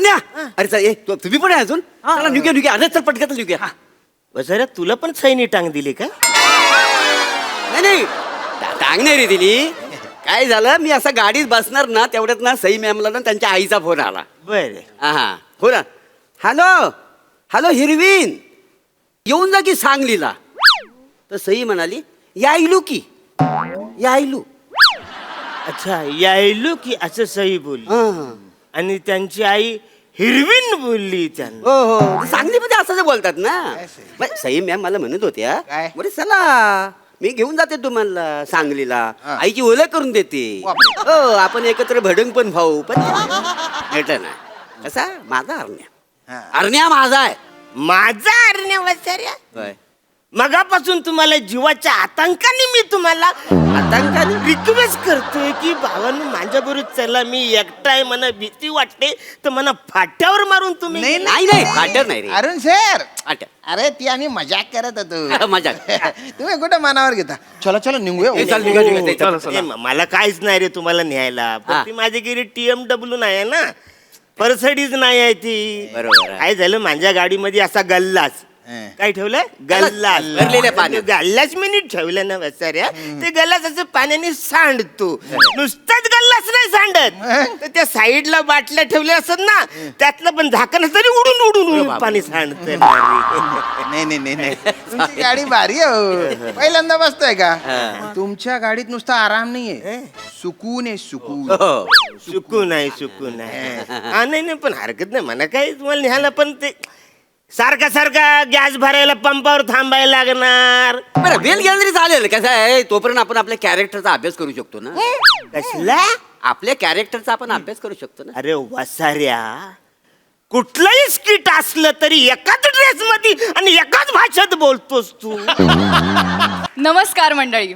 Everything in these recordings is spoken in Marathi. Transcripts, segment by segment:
अरण्या अरे चल तुम्ही पण आहे अजून चला निघूया अरे चल पटकन निघूया. वसाऱ्या तुला पण सैनी टांग दिली का? नाही टांग नाही रे दिली. काय झालं मी असं गाडीत बसणार ना तेवढ्यात ना सई मॅमला ना त्यांच्या आईचा फोन आला. बर हा हो ना. हॅलो हॅलो हिरवीन येऊन जा की सांगलीला. तर सई म्हणाली यायलू की यायलू. अच्छा यायलो की असं सई बोलली हा. आणि त्यांची आई हिरवीन बोलली त्यांना. हो हो सांगलीमध्ये असं बोलतात ना. मग सई मॅम मला म्हणत होत्या काय? बरे चला मी घेऊन जाते तुम्हाला सांगलीला आईची ओळख करून देते. हो आपण एकत्र भडंग पण खाऊ पण भेटलं ना. कसा माझा अरण्या अरण्या माझा आहे. माझा अरण्या वसाऱ्या होय. मगापासून तुम्हाला जीवाच्या आतंकाने मी तुम्हाला आतंकाने रिक्वेस्ट करतोय की भावांनो माझ्या बरोबर चला मी एकटाय मला भीती वाटते तर मला फाट्यावर मारून तुम्ही नाही, नाही नाही फाटर नाही रे अरुण सर फाटर. अरे ती आम्ही मजाक करत होतो. मजाक. तुम्ही कुठं मनावर घेता. चला चला निघूया. ए, चल, निघा, निघा, चल, चल. ए, मला काहीच नाही रे तुम्हाला न्यायला हा. पण ती माझ्याकडे TMW नाही आहे ना परसडीच नाही आहे ती. बरोबर आहे. काय झालं माझ्या गाडीमध्ये असा गल्लाच हं. काय ठेवलं गल्लास भरलेल्या पाण्यात. गल्लाच मी ठेवलं ना वसाऱ्या ते गल्लास असं पाण्याने सांडतो नुसताच गल्लास नाही सांडत तर त्या साईडला बाटल्या ठेवल्या असत ना त्यातलं पण झाकण तरी उडून उडून उडून पाणी सांडत. नाही नाही नाही नाही तुमची गाडी भारी आहे हो. पहिल्यांदा बसतोय का? तुमच्या गाडीत नुसता आराम नाहीये सुकून आहे सुकून. हो. सुकून आहे सुकून आहे हा नाही नाही पण हरकत नाही मला काही तुम्हाला न्यायला पण ते सारखा गॅस भरायला पंपावर थांबायला लागणार. बरं बेल गेलं तरी चालेल. कसं आहे तोपर्यंत आपण आपल्या कॅरेक्टरचा अभ्यास करू शकतो ना. कसला आपल्या कॅरेक्टरचा आपण अभ्यास करू शकतो ना. अरे वसाऱ्या कुठलंही स्किट असलं तरी एकाच ड्रेस मध्ये आणि एकाच भाषेत बोलतोस तू. नमस्कार मंडळी.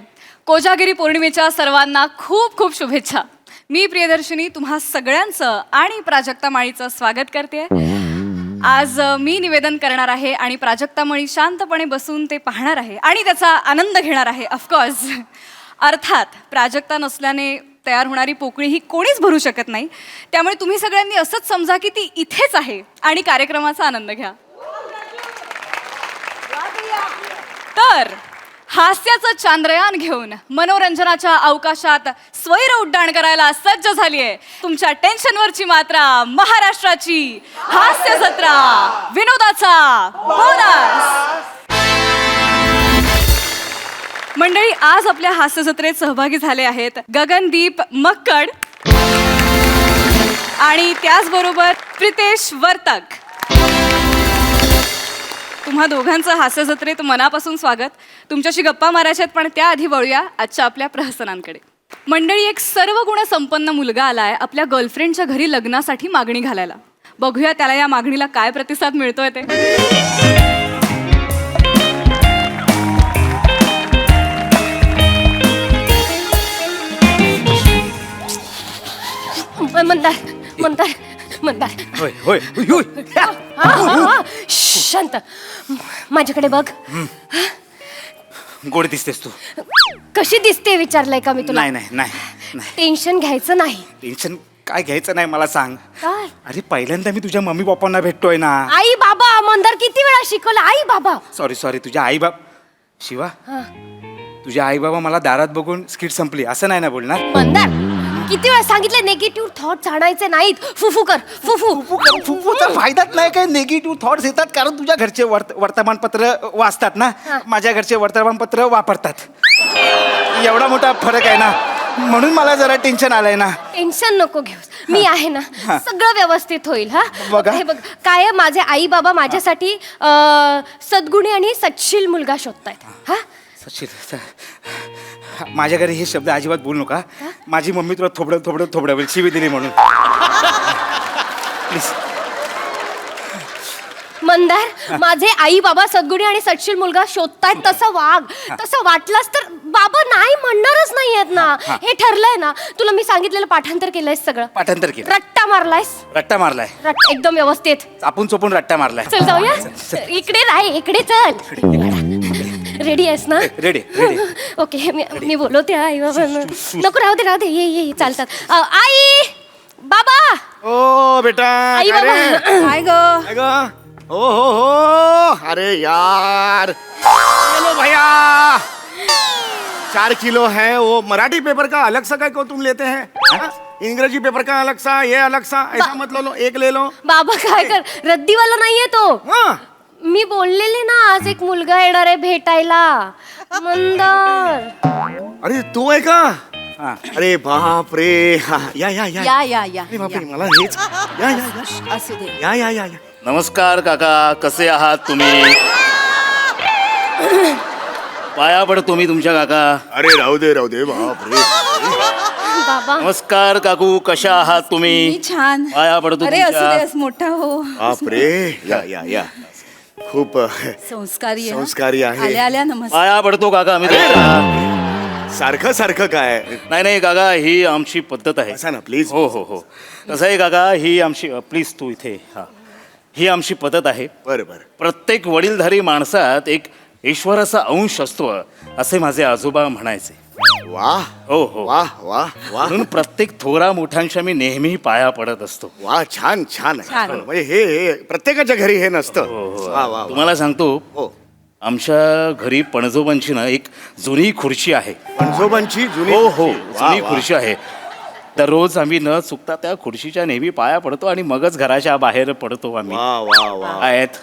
कोजागिरी पौर्णिमेच्या सर्वांना खूप खूप शुभेच्छा. मी प्रियदर्शिनी तुम्हा सगळ्यांचं आणि प्राजक्ता माळीचं स्वागत करते. आज मी निवेदन करणार आहे आणि प्राजक्ता माळी शांतपणे बसून ते पाहणार आहे आणि त्याचा आनंद घेणार आहे. ऑफकोर्स अर्थात प्राजक्ता नसल्याने तयार होणारी पोकळी ही कोणीच भरू शकत नाही. त्यामुळे तुम्ही सगळ्यांनी असंच समजा की ती इथेच आहे आणि कार्यक्रमाचा आनंद घ्या. तर हास्याचं चांद्रयान घेऊन मनोरंजनाच्या अवकाशात स्वैर उड्डाण करायला सज्ज झालीये तुमच्या टेन्शनवरची मात्रा महाराष्ट्राची हास्य जत्रा विनोदाचा बोनस. मंडळी आज आपल्या हास्य जत्रेत सहभागी झाले आहेत गगनदीप मक्कड आणि त्याचबरोबर प्रितेश वर्तक. तुम्हा दोघांचं हास्य जत्रेत मनापासून स्वागत. तुमच्याशी गप्पा मारायच्यात पण त्याआधी वळूया आजच्या आपल्या प्रहसनांकडे. मंडळी एक सर्व गुण संपन्न मुलगा आलाय आपल्या गर्लफ्रेंडच्या घरी लग्नासाठी मागणी घालायला. बघूया त्याला या मागणीला काय प्रतिसाद मिळतोय ते. मंदार मंदार मंदार होय होय शांत माझ्याकडे बघ. गोड दिसतेस तू. कशी दिसते विचारलंय का मी तुला? नाही नाही नाही नाही टेन्शन घ्यायचं नाही. टेन्शन काय घ्यायचं नाही मला सांग. काय? अरे पहिल्यांदा मी तुझ्या मम्मी पप्पांना भेटतोय ना. आई बाबा मंदार किती वेळा शिकवलं आई बाबा. सॉरी तुझ्या आई बाप शिवा तुझ्या आई बाबा मला दारात बघून स्किट संपली असं नाही ना बोलणार. मंदार किती वेळा सांगितलं निगेटिव्ह थॉट्स आणायचे नाहीत. फुफू कर फुफू. फुफूचा फायदाच नाही काय. निगेटिव्ह थॉट्स येतात कारण तुझ्या घरचे वर्तमानपत्र वाचतात ना माझ्या घरचे वर्तमानपत्र वापरतात. एवढा मोठा फरक आहे ना म्हणून मला जरा टेन्शन आलंय ना. टेन्शन नको घेऊस मी आहे ना सगळं व्यवस्थित होईल. हा बघा. हे बघ काय माझे आई बाबा माझ्यासाठी सद्गुणी आणि सच्शील मुलगा शोधतायत. हा सचिन माझ्या घरी हे शब्द अजिबात बोलू नका. माझी मम्मी तुला थोबडं होईल शिवी दिली म्हणून. प्लीज. मंदार माझे आई बाबा सद्गुणी आणि सच्शील मुलगा शोधतायत तसं वाग. तसं वाटलंस तर बाबा नाही म्हणणारच नाहीयेत ना. हे ठरलंय ना. तुला मी सांगितलेलं पाठांतर केलंयस सगळं. पाठांतर केलं. रट्टा मारलायस. रट्टा मारलाय. एकदम व्यवस्थित. आपण चोपून रट्टा मारलाय. चल जाऊया. इकडे राह इकडे चल. रेडी आहेस ना? रेडी. ओके मी बोलवते आई बाबा. नको राहू दे ये चालतात. आई बाबा ओ बेटा आई काय रे? बाबा काय ग काय ग? हो अरे यार चलो भैया 4 किलो है वो मराठी पेपर का अलग सा क्यों तुम लेते हैं हाँ? इंग्रजी पेपर का अलग सा ये अलग सा ऐसा मत लो एक ले लो बाबा काय कर रद्दीवाला नाहीये तो हाँ मी बोललेले ना आज एक मुलगा येणार आहे भेटायला मंदार अरे तू आहे का अरे बाप रे हा, या या या या या या अरे बापरे मला हेच या या या असू दे या या या या नमस्कार काका कसे आहात तुम्ही पाया पडतो मी तुमच्या काका अरे राहू दे बाप रे बाबा नमस्कार काकू कशा आहात तुम्ही मी छान पाया पडतो अरे असू तुमच्या. दे असं मोठा हो बाप रे या या या खूप संस्कारी आहे, हं? संस्कारी आहे. आल्या आल्या नमस्कार पाया पडतो काका मी तुमच्या. सारखं सारखं काय नाही काका ही आमची पद्धत आहे बसा ना प्लीज हो हो हो कसं आहे काका ही आमची प्लीज तू इथे हा ही आमची पद्धत आहे बरं बरं प्रत्येक वडीलधारी माणसात एक ईश्वराचा अंश असतो असे माझे आजोबा म्हणायचे वा हो हो वा वा वा म्हणून प्रत्येक थोरा मोठ्यांच्या मी नेहमी पाया पडत असतो वा छान छान आहे छान. म्हणजे हे प्रत्येकाच्या घरी हे नसतं हो, हो. वा वा वा. तुम्हाला सांगतो हो आमच्या घरी पणजोबांची ना एक जुनी खुर्ची आहे पणजोबांची जुनी हो हो खुर्ची. वा, जुनी वा. खुर्ची आहे दररोज आम्ही न चुकता त्या खुर्चीच्या नेहमी पाया पडतो आणि मगच घराच्या बाहेर पडतो आम्ही वा वा वा आहेत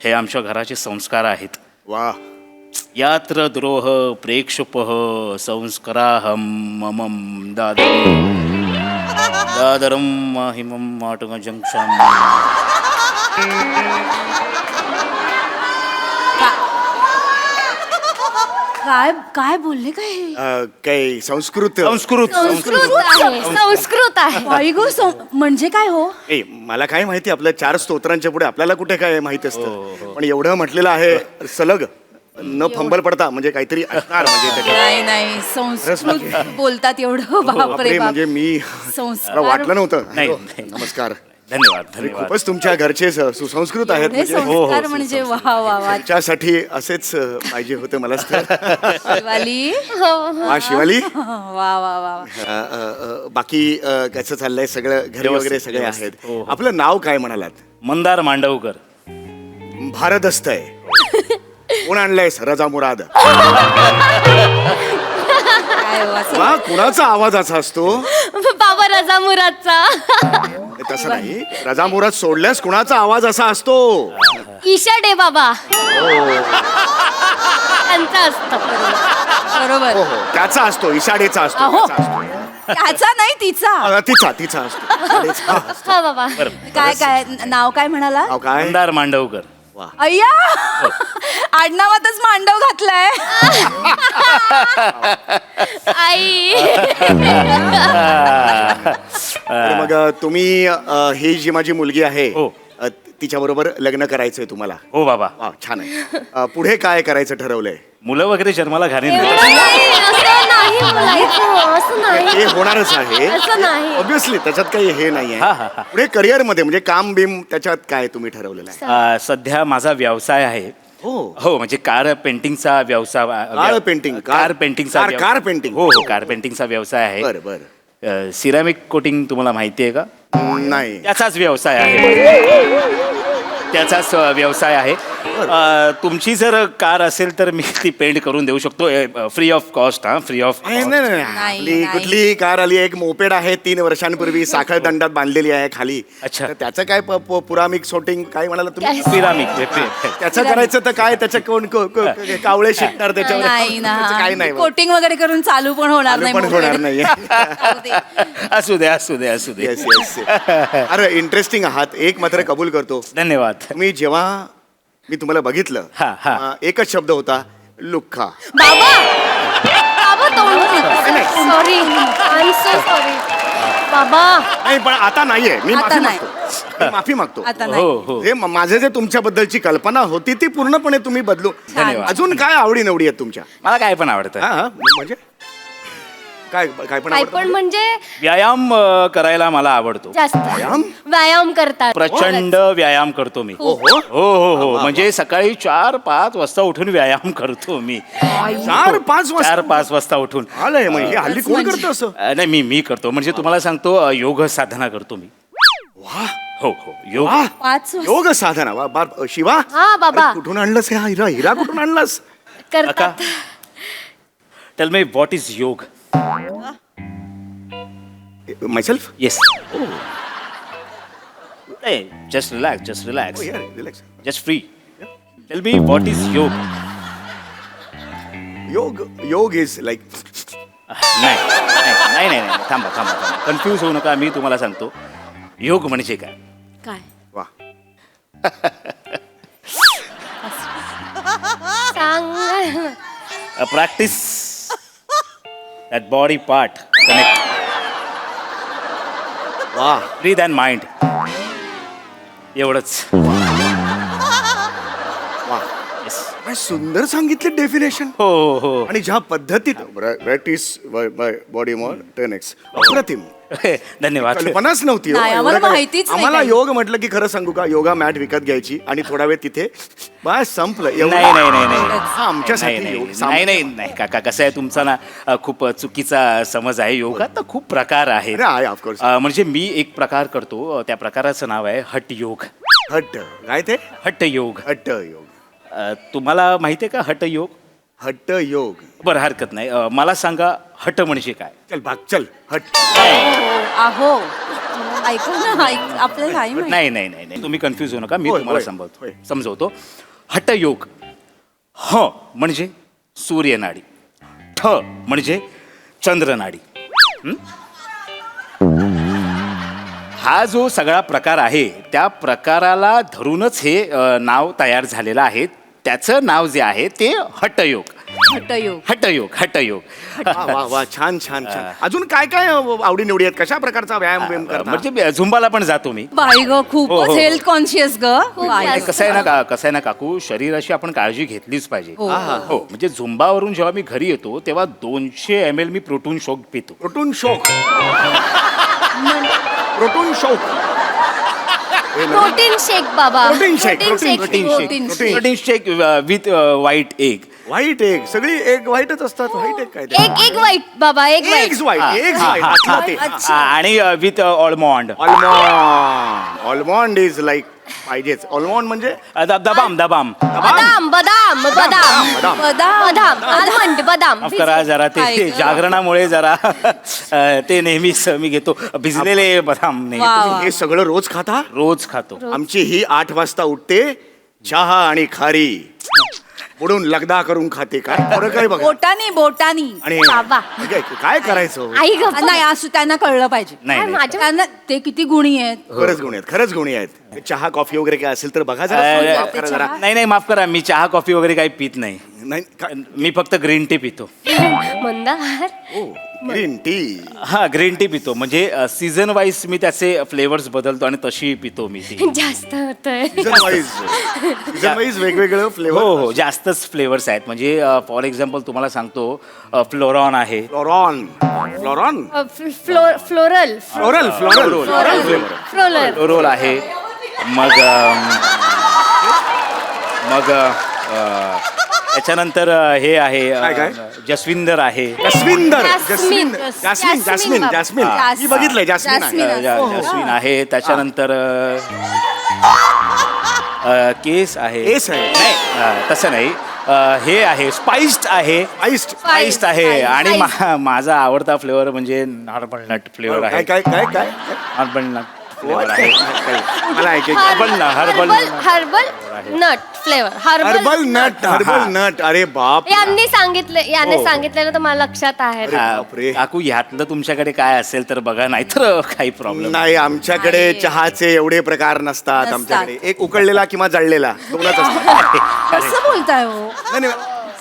हे आमच्या घराचे संस्कार आहेत वा यात्र द्रोह प्रेक्षुपः संस्काराहम ममम दादरम माहिमम माटुंग जंक्शन काय काय बोलले काय हे? काही संस्कृत संस्कृत संस्कृत आहे बाई गो, म्हणजे काय हो ए मला काय माहिती आपल्या 4 स्तोत्रांच्या पुढे आपल्याला कुठे काय माहिती हो, असतं पण एवढं म्हटलेलं आहे सलग न फंबल पडता म्हणजे काहीतरी असणार म्हणजे त्याच्यात. नाही नाही संस्कृत बोलतात एवढं बापरे बापरे बाप म्हणजे मी संस्कार मला वाटलं नव्हतं नाही, हॅलो, नाही. नमस्कार धन्यवाद धन्यवाद खूपच तुमच्या घरचे सुसंस्कृत आहेत हे म्हणजे संस्कार म्हणजे वा वा वा त्याच्यासाठी असेच पाहिजे होते मला शिवाली वा शिवाली वा वा वा बाकी कसं चाललंय सगळं घरी व्यवस्थित, वगैरे सगळे व्यवस्थित. आहेत हो, हो. आपलं नाव काय म्हणालात मंदार मांडवकर भारदस्त आहे कोण आणलंय रजा मुराद काय हो असं वा कुणाचा आवाज असा असतो बाबा रजा मुरादचा तसं नाही रजा मुराद सोडल्यास कुणाचा आवाज असा असतो ईशा डे बाबा त्यांचा असतं बरोबर हो हो त्याचा असतो इशाडेचा असतो अहो. त्याचा असतो. त्याचा नाही तिचा तिचा असतो इशाडेचा असतो. हा बाबा काय काय नाव काय म्हणाला नाव काय मंदार मांडवकर अय्या आडनावातच मांडव घातलाय आई तर मग तुम्ही ही जी माझी मुलगी आहे हो. तिच्या बरोबर लग्न करायचंय तुम्हाला हो बाबा वा छान आहे पुढे काय करायचं ठरवलंय मुलं वगैरे जन्माला घाली एवढं नाही, असं नाही बोलायचं, असं नाही हे होणारच आहे असं नाही ऑब्विसली त्याच्यात काही हे नाहीये हा, हा, हा. पुढे करिअर मध्ये म्हणजे काम बिम त्याच्यात काय तुम्ही ठरवलेलं आहे सध्या माझा व्यवसाय आहे हो हो म्हणजे कार पेंटिंगचा व्यवसाय कार पेंटिंग, कार पेंटिंगचा कार- व्यवसाय- कार पेंटिंग. हो हो कार पेंटिंगचा व्यवसाय आहे बर बर सिरामिक कोटिंग तुम्हाला माहिती आहे का नाही त्याचाच व्यवसाय आहे त्याचाच व्यवसाय आहे तुमची जर कार असेल तर मी ती पेंट करून देऊ शकतो फ्री ऑफ कॉस्ट हा फ्री ऑफ नाही, नाही, नाही. नाही, आपली नाही. कुठली कार आली एक मोपेड आहे 3 वर्षांपूर्वी साखर दंडात बांधलेली आहे खाली अच्छा. तर त्याचं काय पुरामिक शोटिंग काय म्हणाला तुम्ही सिरामिक त्याचं करायचं तर काय त्याच्या कोण कावळे शिकणार त्याच्यावर नाही त्याचं काय नाही कोटिंग वगैरे करून चालू पण होणार आलं नाही पण मोबाईल. होणार नाही जाऊ दे. असू दे असू दे असू दे येस येस अरे इंटरेस्टिंग आहात एक मात्र कबूल करतो धन्यवाद मी जेव्हा मी तुम्हाला बघितलं हा, हा. एकच शब्द होता लुख्खा बाबा बाबा तोंड sorry I am so sorry बाबा नाही पण आता नाहीये मी आता माफी नाही. मागतो मी माफी मागतो आता हो नाही हो हे माझे जे तुमच्याबद्दलची कल्पना होती ती पूर्णपणे तुम्ही बदलू धन्यवाद. अजून काय आवडी निवडी आहेत तुमच्या मला काय पण आवडतं हा हा, म्हणजे काय काय पण काय आवडतं पण म्हणजे व्यायाम करायला मला आवडतो जास्त व्यायाम? व्यायाम करतात प्रचंड व्यायाम करतो मी हो हो हो हो म्हणजे सकाळी 4-5 वाजता उठून व्यायाम करतो मी 4-5 वाजता 4-5 वाजता उठून आलंय म्हणजे हल्ली कोण करतं असं नाही मी करतो म्हणजे तुम्हाला सांगतो योग साधना करतो मी वा हो हो योग वा 5 योग साधना वा शिवा हा, बाबा. अरे, कुठून आणलंस हा हिरा हिरा कुठून आणलास करतात टेल मी व्हॉट इज योग myself yes just relax relax just free tell me what is yoga yoga is like नाही नाही नाही नाही थांबा थांबा थांबा कन्फ्यूज होऊ नका मी तुम्हाला सांगतो योग म्हणजे काय काय वा सांग practice that body part connect वा ब्रीथ अँड माइंड एवढंच वा Yes. काय सुंदर सांगितले डेफिनेशन हो हो आणि ज्या पद्धतीत प्रॅक्टिस बॉडी मोर टेनेक्स अप्रतिम धन्यवाद कल्पनाच नव्हती हो. नाही, आम्हाला एवढं काय. माहितीच नाही आम्हाला काही. योग म्हटलं की खरं सांगू का योगा मॅट विकत घ्यायची आणि थोडा वेळ तिथे बस संपलं एवढं. नाही नाही नाही नाही हा आमच्यासाठी नाही, योग नाही नाही नाही काका कसं आहे तुमचा ना खूप चुकीचा समज आहे योगात तर खूप प्रकार आहेत अरे आहे ऑफकोर्स म्हणजे मी एक प्रकार करतो त्या प्रकाराचं नाव आहे हट योग हट्ट काय ते हट्ट योग हट्ट योग तुम्हाला माहिती आहे का हट योग हट्ट योग बरं हरकत नाही मला सांगा हट म्हणजे काय चल भाग चल हट आहो ऐका ना आपल्याला नाही माहिती. नाही नाही नाही नाही तुम्ही कन्फ्यूज होऊ नका मी होय, तुम्हाला होय, होय. समजवतो हट योग ह म्हणजे सूर्यनाडी ठ म्हणजे चंद्रनाडी हं? हा जो सगळा प्रकार आहे त्या प्रकाराला धरूनच हे नाव तयार झालेलं आहे त्याचं नाव जे आहे ते हटयोग हटयोग हटयोग हटयोग वा वा वा छान छान छान अजून काय काय आवडी निवडी आहेत कशा प्रकारचा व्यायाम करता म्हणजे झुंबाला पण जातो मी बाई ग हो, खूपच हो. हेल्थ कॉन्शियस ग बाई. आणि कसं आहे ना काकू शरीराची आपण काळजी घेतलीच पाहिजे हो. हो म्हणजे झुंबावरून जेव्हा मी घरी येतो तेव्हा 200 ml मी प्रोटीन शोक पितो प्रोटून शोक प्रोटून शोक प्रोटीन शेक बाबा protein shake, protein protein shake protein Protein protein shake with white egg white egg सगळी एग व्हाईटच असतात व्हाईट एग काय एक वाईट बाबा एक वाईट एग्स व्हाईट एग्स व्हाईट आणि विथ ऑलमॉन्ड ऑलमॉन्ड इज लाईक पाहिजेच ऑलमॉन्ड म्हणजे दबाम दबाम बदाम बदाम बदाम बदाम. बदाम आलमंड बदाम माफ करा जरा काय ते गं? जागरणामुळे जरा ते नेहमीच मी घेतो भिजलेले बदाम वा, नेहमी वा. हे सगळं रोज खाता रोज खातो आमची ही 8 वाजता उठते चहा आणि खारी बुडून लगदा करून खाते काय फरक आहे बघा बोटानी आणि बाबा. काय करायचं आई ग नाही असं त्यांना कळलं पाहिजे नाही काय नाही. माझ्या त्यांना ते किती गुणी आहेत खरंच गुणी आहेत खरंच गुणी आहेत चहा कॉफी वगैरे काय असेल तर बघा जरा माफ करा जरा नाही नाही माफ करा मी चहा कॉफी वगैरे काही पित नाही नाही मी फक्त ग्रीन टी पितो मंदार ग्रीन टी हा ग्रीन टी पितो म्हणजे सीझन वाईज मी त्याचे फ्लेवर्स बदलतो आणि तशी पितो मी ती जास्त होतंय सीझन वाईज वेगवेगळं हो फ्लेवर हो जास्तच फ्लेवर्स आहेत म्हणजे फॉर एक्झाम्पल तुम्हाला सांगतो फ्लोरॉन आहे फ्लोरॉन फ्लोरॉन floral floral floral floral flavour floral role आहे मग मग त्याच्यानंतर हे आहे काय? जस्विंदर आहे जस्विंदर जास्मिन. जास्मिन जास्मिन बाबा. जास्मिन जास- मी बघितलंय जास्मिन आहे. जास्मिन. जस्विन आहे त्याच्यानंतर केस आहे केस आहे. नाही तसं नाही हे आहे स्पाइस्ड आहे आईस्ट स्पाइस्ड आहे Spiced. आणि माझा आवडता फ्लेवर म्हणजे नॉर्मल नट फ्लेवर काय आहे काय काय काय नॉर्मल नट फ्लेवर आहे मला ऐकायचं herbal herbal nut flavour herbal nut herbal nut अरे बाप यांनी सांगितलेलं तर मला लक्षात आहे अरे बापरे. काकू ह्यातलं तुमच्याकडे काय असेल तर बघा नाहीतर काही प्रॉब्लेम नाही आमच्याकडे नाही. चहाचे एवढे प्रकार नसतात नसतात. आमच्याकडे एक उकळलेला किंवा जळलेला दोनच असतात कसं बोलताय हो नाही, नाही,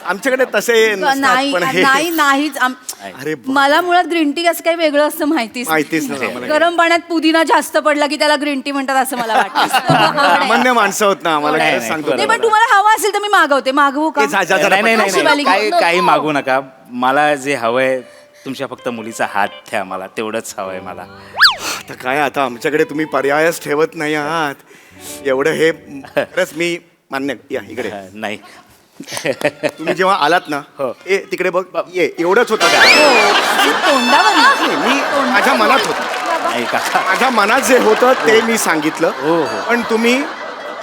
आमच्याकडे तसे नसतात, नाही पण हे नाही नाहीच अरे बाप. मला मुळात ग्रीन टी असं काही वेगळं असं माहितीच माहितीच नाही आम्हाला. गरम पाण्यात पुदिना जास्त पडला की त्याला ग्रीन टी म्हणतात असं मला वाटतं सामान्य माणसं होत ना आम्हाला नाही, खरंच नाही, सांगतो नाही पण तुम्हाला हवं असेल तर मी मागवते मागवू का ए, जा, जा, जरा नाही नाही पटकन. नाही, नाही नको. काही मागू नका मला जे हवंय तुमच्या फक्त मुलीचा हात द्या मला तेवढंच हवंय मला आता काय आता आमच्याकडे तुम्ही पर्यायच ठेवत नाही आहात एवढं हे खरंच मी मान्य या इकडे नाही तुम्ही जेव्हा आलात ना हो. ए तिकडे बघ ये एवढंच होतं का तोंडावर नाही, मी माझ्या मनात होतं नाही काका. माझ्या मनात जे होतं ते मी सांगितलं हो, हो. पण तुम्ही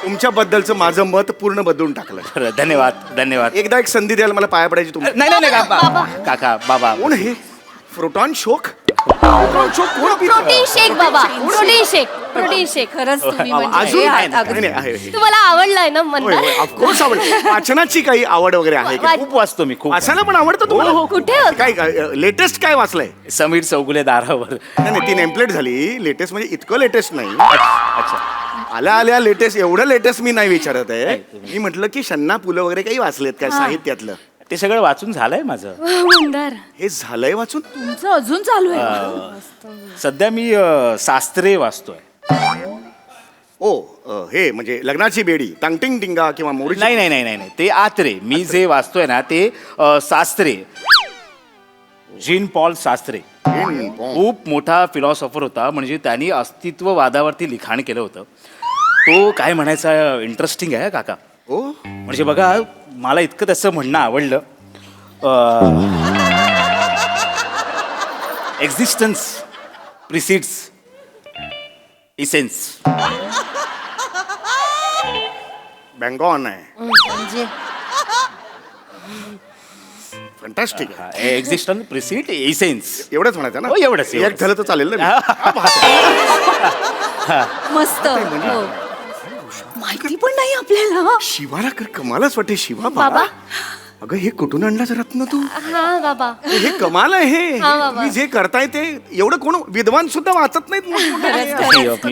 तुमच्याबद्दलचं माझं मत पूर्ण बदलून टाकलं. बरं, धन्यवाद धन्यवाद. एकदा एक संधी द्याल मला पाया पडायची तुम्ही. नाही नाही नाही काका. काका बाबा कोण हे फ्रुटॉन शोक? फ्रुटॉन शोक कोण पितं? प्रोटीन शेक बाबा, प्रोटीन शेक, प्रोटीन शेक. खरंच तुम्ही अजून म्हणजे नाही, अगदी- नाही, आहे, आहे. तुम्हाला आवडलाय ना होय, म्हणता? होय, ऑफकोर्स आवड. वाचनाची काही आवड वगैरे आहे का? खूप वाचतो मी खूप. वाचायला पण आवडतं तुम्हाला? कुठे होतं? काय लेटेस्ट काय वाचलंय? समीर चौगुले दारावर. नाही ती नेमप्लेट झाली. लेटेस्ट म्हणजे इतकं लेटेस्ट नाही. अच्छा. आल्या आल्या लेटेस्ट, एवढं लेटेस्ट मी नाही विचारत आहे. मी म्हटलं की शन्ना पुलं वगैरे काही वाचलेत काय साहित्यातलं? ते सगळं वाचून झालंय माझं. मंदार. हे झालंय वाचून? तुमचं अजून चालू आहे. सध्या मी शास्त्रे वाचतोय. हे म्हणजे लग्नाची बेडी, टांगटिंग टिंगा किंवा मोरी. नाही नाही नाही नाही नाही, ते आत्रे. मी जे वाचतोय ना ते शास्त्रे. जीन पॉल शास्त्रे खूप मोठा फिलॉसॉफर होता. म्हणजे त्यांनी अस्तित्ववादावरती लिखाण केलं होतं. तो काय म्हणायचा इंटरेस्टिंग आहे काका. हो म्हणजे बघा मला इतकं त्याचं म्हणणं आवडलं. Existence प्रिसिड्स essence. बँगॉन आहे. म्हणजे फंटास्टिक आहे. Existence precede essence. एवढंच म्हणायचं ना? हो, एवढंच, एक एवढंच. झालं तर चालेल ना? हा, पाहतो. मस्त हो. माहिती पण नाही आपल्याला. शिवाला कमालच वाटते. शिवा बाबा, अगं हे कुठून आणलाच रत्न तू? हा बाबा. हे कमाल आहे. हा, बाबा. तुम्ही जे करताय ते एवढं कोण विद्वान सुद्धा वाचत नाहीत मोठमोठे.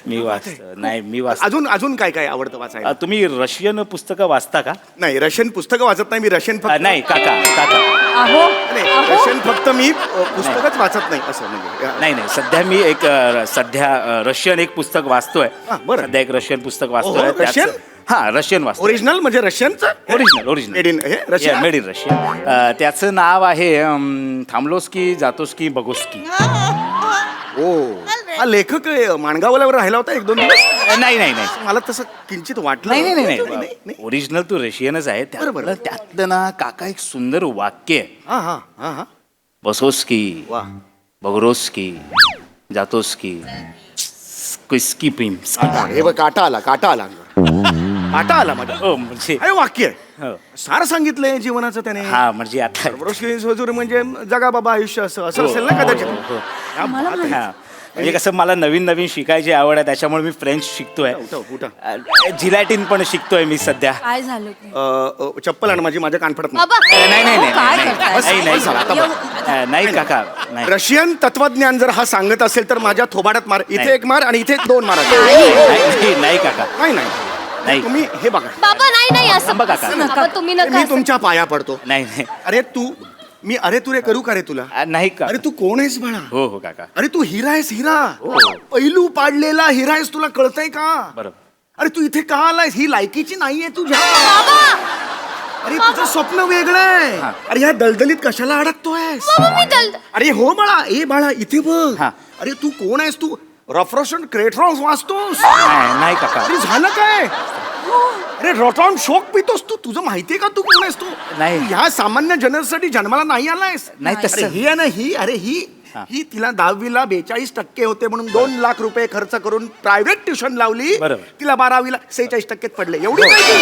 मी वाचतो. नाही मी वाचतो. अजून अजून काय काय आवडतं वाचायला? तुम्ही रशियन पुस्तकं वाचता का? नाही, रशियन पुस्तकं वाचत नाही मी. रशियन फक्त नाही काका काका. अहो नाही, रशियन फक्त मी पुस्तकच वाचत नाही असं म्हणजे. नाही नाही सध्या मी एक सध्या रशियन एक पुस्तक वाचतोय. हा, बरं. सध्या एक रशियन पुस्तक वाचतोय. ओहो, त्याचं- रशियन? हा रशियन वाचतो. ओरिजिनल म्हणजे रशियनचं? Original original made in Russia? Made in Russia. त्याचं नाव आहे थांबलोस्की जातोस्की बगोस्की. ओ, हा लेखक माणगावल्यावर राहिला होता 1-2 दिवस. नाही नाही नाही मला तसं किंचित वाटलं. नाही नाही नाही नाही. नाही ओरिजिनल तो रशियनच आहे. बरोबर. त्यातलं ना काका एक सुंदर वाक्य आहे. हा हा हा हा. बसोस्की वा. बगरोस्की जातोस्की स्क्विस्की पिम्स. हे बघ, काटा आला काटा आला माझा. हो म्हणजे हे वाक्य आहे. हो. सार सांगितलंय जीवनाचं त्याने. हा म्हणजे आता हजूर म्हणजे जगा बाबा आयुष्य असं असेल ना कदाचित. क्या बात आहे. हा. म्हणजे कसं मला नवीन नवीन शिकायची आवड आहे त्याच्यामुळे मी फ्रेंच शिकतोय. जिलॅटिन पण शिकतोय मी सध्या. काय झालं ते? चप्पल आण माझी, माझ्या कान पडत नाही. बाबा. नाही नाही नाही काय नाही, करताय? नाही नाही बस, आता बस. नाही काका नाही रशियन तत्वज्ञान जर हा सांगत असेल तर माझ्या थोबाडात मार. इथे नाही. एक मार आणि इथे 2 मारा. नाही नाही काका नाही नाही. नाही तुम्ही हे बघा. बाबा नाही नाही असं थांबा काका. बाबा तुम्ही नका मी असं. तुमच्या पाया पडतो. नाही नाही अरे तू मी अरे तू रे करू का रे तुला? नाही का. अरे तू कोण आहेस बाळा? हो हो काका अरे तू हिरा आहेस. हिरा पैलू पाडलेला हिरा आहेस. तुला कळतंय का? बरोबर. अरे तू इथे का आलायस? ही लायकीची नाहीये तुझ्या. अरे तुझं स्वप्न वेगळं आहे. अरे ह्या दलदलीत कशाला अडकतोयस? बाबा मी दल. अरे हो बाळा, ए बाळा इथे बघ. हा. अरे तू कोण आहेस? तू रफरोशन क्रेट्रॉन्स वाचतोस? नाही नाही काका अरे झालं काय? अरे रॉटॉन शोक पितोस तू. तुझं माहितीये का तू कोण आहेस? तू नाही. तू ह्या सामान्य जनरसाठी जन्माला नाही आलायस. नाही तसं. अरे ही आहे ना ही. अरे ही तिला 10वीला 42% होते म्हणून 2 लाख रुपये खर्च करून प्रायव्हेट ट्युशन लावली. बरोबर. तिला 12वीला 46% पडले. एवढी काय ती?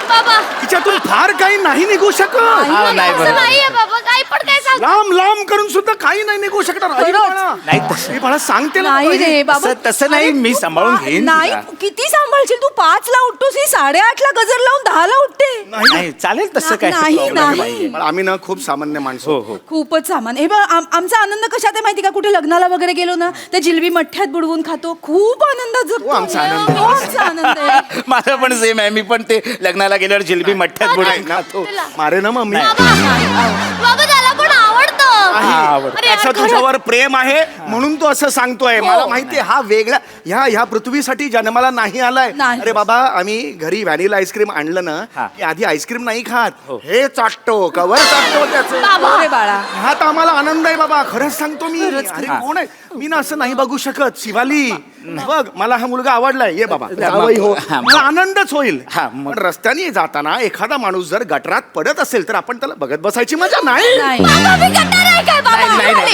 बाबा. तिच्यातून फार काही नाही निघू शकत. हा, नाही असं बरोबर. नाहीये बाबा काही पण काय सांग. लांब लांब करून सुद्धा काही नाही निघू शकणार. अरे बाळा. नाही तसं हे बाळा सांगते ना नाही तुला हे. रे बाबा. तसं- तसं नाही, अरे मी तू सांभाळून घेईन नाही तिला. किती सांभाळशील तू? 5ला उठतोस, ही 8:30ला गजर लावून 10ला उठते. नाही चालेल तसं काय नाही, problem नाही. नाहीये. बाळा, आम्ही ना खूप सामान्य माणसं. हो हो खूपच सामान. हे बघ आमचा आनंद कशात आहे माहिती का? कुठे लग्नाला वगैरे गेलो ना त्या जिलबी मठ्ठ्यात बुडवून खातो. खूप आनंद जगतो. तो आमचा आनंद आहे. आमचा आनंद आहे. माझं पण सेम आहे. मी पण ते लग्नाला गेल्यावर जिलबी मठ्ठ्यात बुडवून खातो. मारे ना मम्मी. बाबा त्याला पण आवडतं. आवडतं. अरे यार, त्याचं खरंच. तुझ्यावर प्रेम आहे म्हणून तो असं सांगतोय. हो. मला माहितीये हा वेगळा ह्या पृथ्वीसाठी जन्माला नाही आलाय. नाही. अरे बाबा आम्ही घरी व्हॅनिला आईस्क्रीम आणलं ना हा. की आधी आईस्क्रीम नाही खात. हो. हे चाटतो कवर चाटतो त्याचं. बाबा. रे बाळा. ह्यात आम्हाला आनंद आहे बाबा. खरंच सांगतो मी. अरे हा. कोण आहे? मी ना असं नाही बघू शकत. शिवाली बघ मला हा मुलगा आवडलाय ये बाबा जावई हो मला आनंदच होईल पण रस्त्याने जाताना एखादा माणूस जर गटरात पडत असेल तर आपण त्याला बघत बसायची मजा नाही बाबा, मी गटार आहे काय बाबा?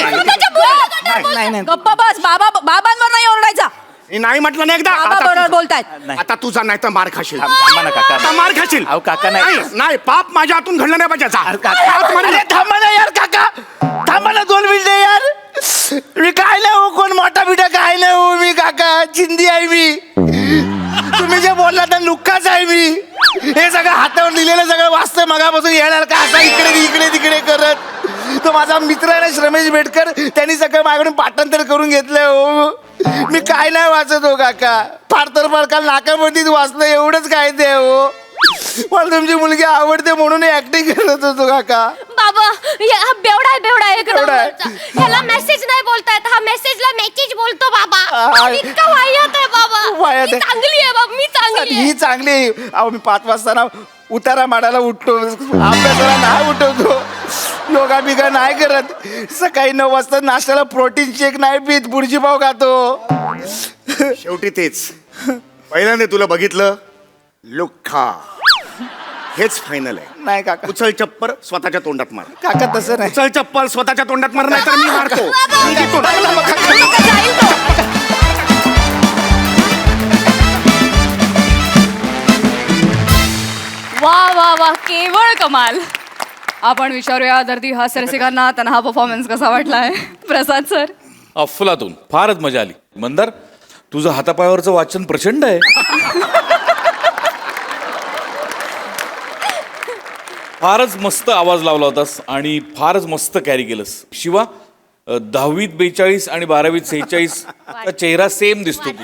स्वतःच्या मुलाला गटार बोलतो. गप्पा बस बाबांवर नाही ओरडायचा. मी नाही म्हटलं नाही एकदा बाबा आता बरोबर तुझा- बोलतायत. आता तुझा नाही तर मार खाशील थांबा ना काका. आता मार खाशील अहो, काका नाही. नाही पाप माझ्या हातून घडलं नाही पाहिजे जा. हात मारू अरे नका. थांबा ना यार काका, थांबा ना 2 मिनिटं यार. मी काय नाही हो, कोण मोठा बिटा काय नाही हो मी काका, चिंदी आहे मी. तुम्ही जे बोलला तर लुक्काच आहे मी. हे सगळं हातावर लिहिलेलं सगळं वाचतंय मगापासून येणार का असा इकडे तिकडे करत. तो माझा मित्र आहे ना श्रमेश बेटकर, त्यांनी सगळं माझ्याकडून पाठांतर करून घेतलंय हो. मी काय नाही वाचत हो काका, फार तर फार काल नाकामध्येच वाचलं एवढंच काय ते हो. मला तुमची मुलगी आवडते म्हणून ऍक्टिंग करत होतो काका. बाबा हा बेवडा आहे बेवडा आहे बेवडा आहे. ह्याला मेसेज नाही बोलतायत, हा मेसेजला मेसेज बोलतो बाबा. आ. इतका वाह्यात आहे बाबा. वाह्यात मी आहे. चांगली आहे बाबा, मी चांगली आहे. ही चांगली आहे. अहो मी 5 वाजता ना उतारा माडायला उठतो, अभ्यासाला नाही उठवतो, योगा बिगा नाही करत, सकाळी 9 वाजता नाश्त्याला प्रोटीन शेक नाही पीत, बुर्जीपाव खातो. शेवटी तेच पहिल्यांदा तुला बघितलं लुख्खा हेच फायनल आहे. नाही काका, उचल चप्पल स्वतःच्या तोंडात मार. काका तसं नाही. उचल चप्पल स्वतःच्या तोंडात मार नाही तर मी मारतो. मी देतो. वा वा वा, केवळ कमाल. आपण विचारूया दर्दी हास्य रसिकांना त्यांना हा परफॉर्मन्स कसा वाटलाय. प्रसाद सर. अफलातून फारच मजा आली. मंदार तुझं हातापायावरचं वाचन प्रचंड आहे. फारच मस्त आवाज लावला होतास आणि फारच मस्त कॅरी केलंस. शिवा 10वीत 42 आणि 12वीत 46 चा चेहरा सेम दिसतो तू.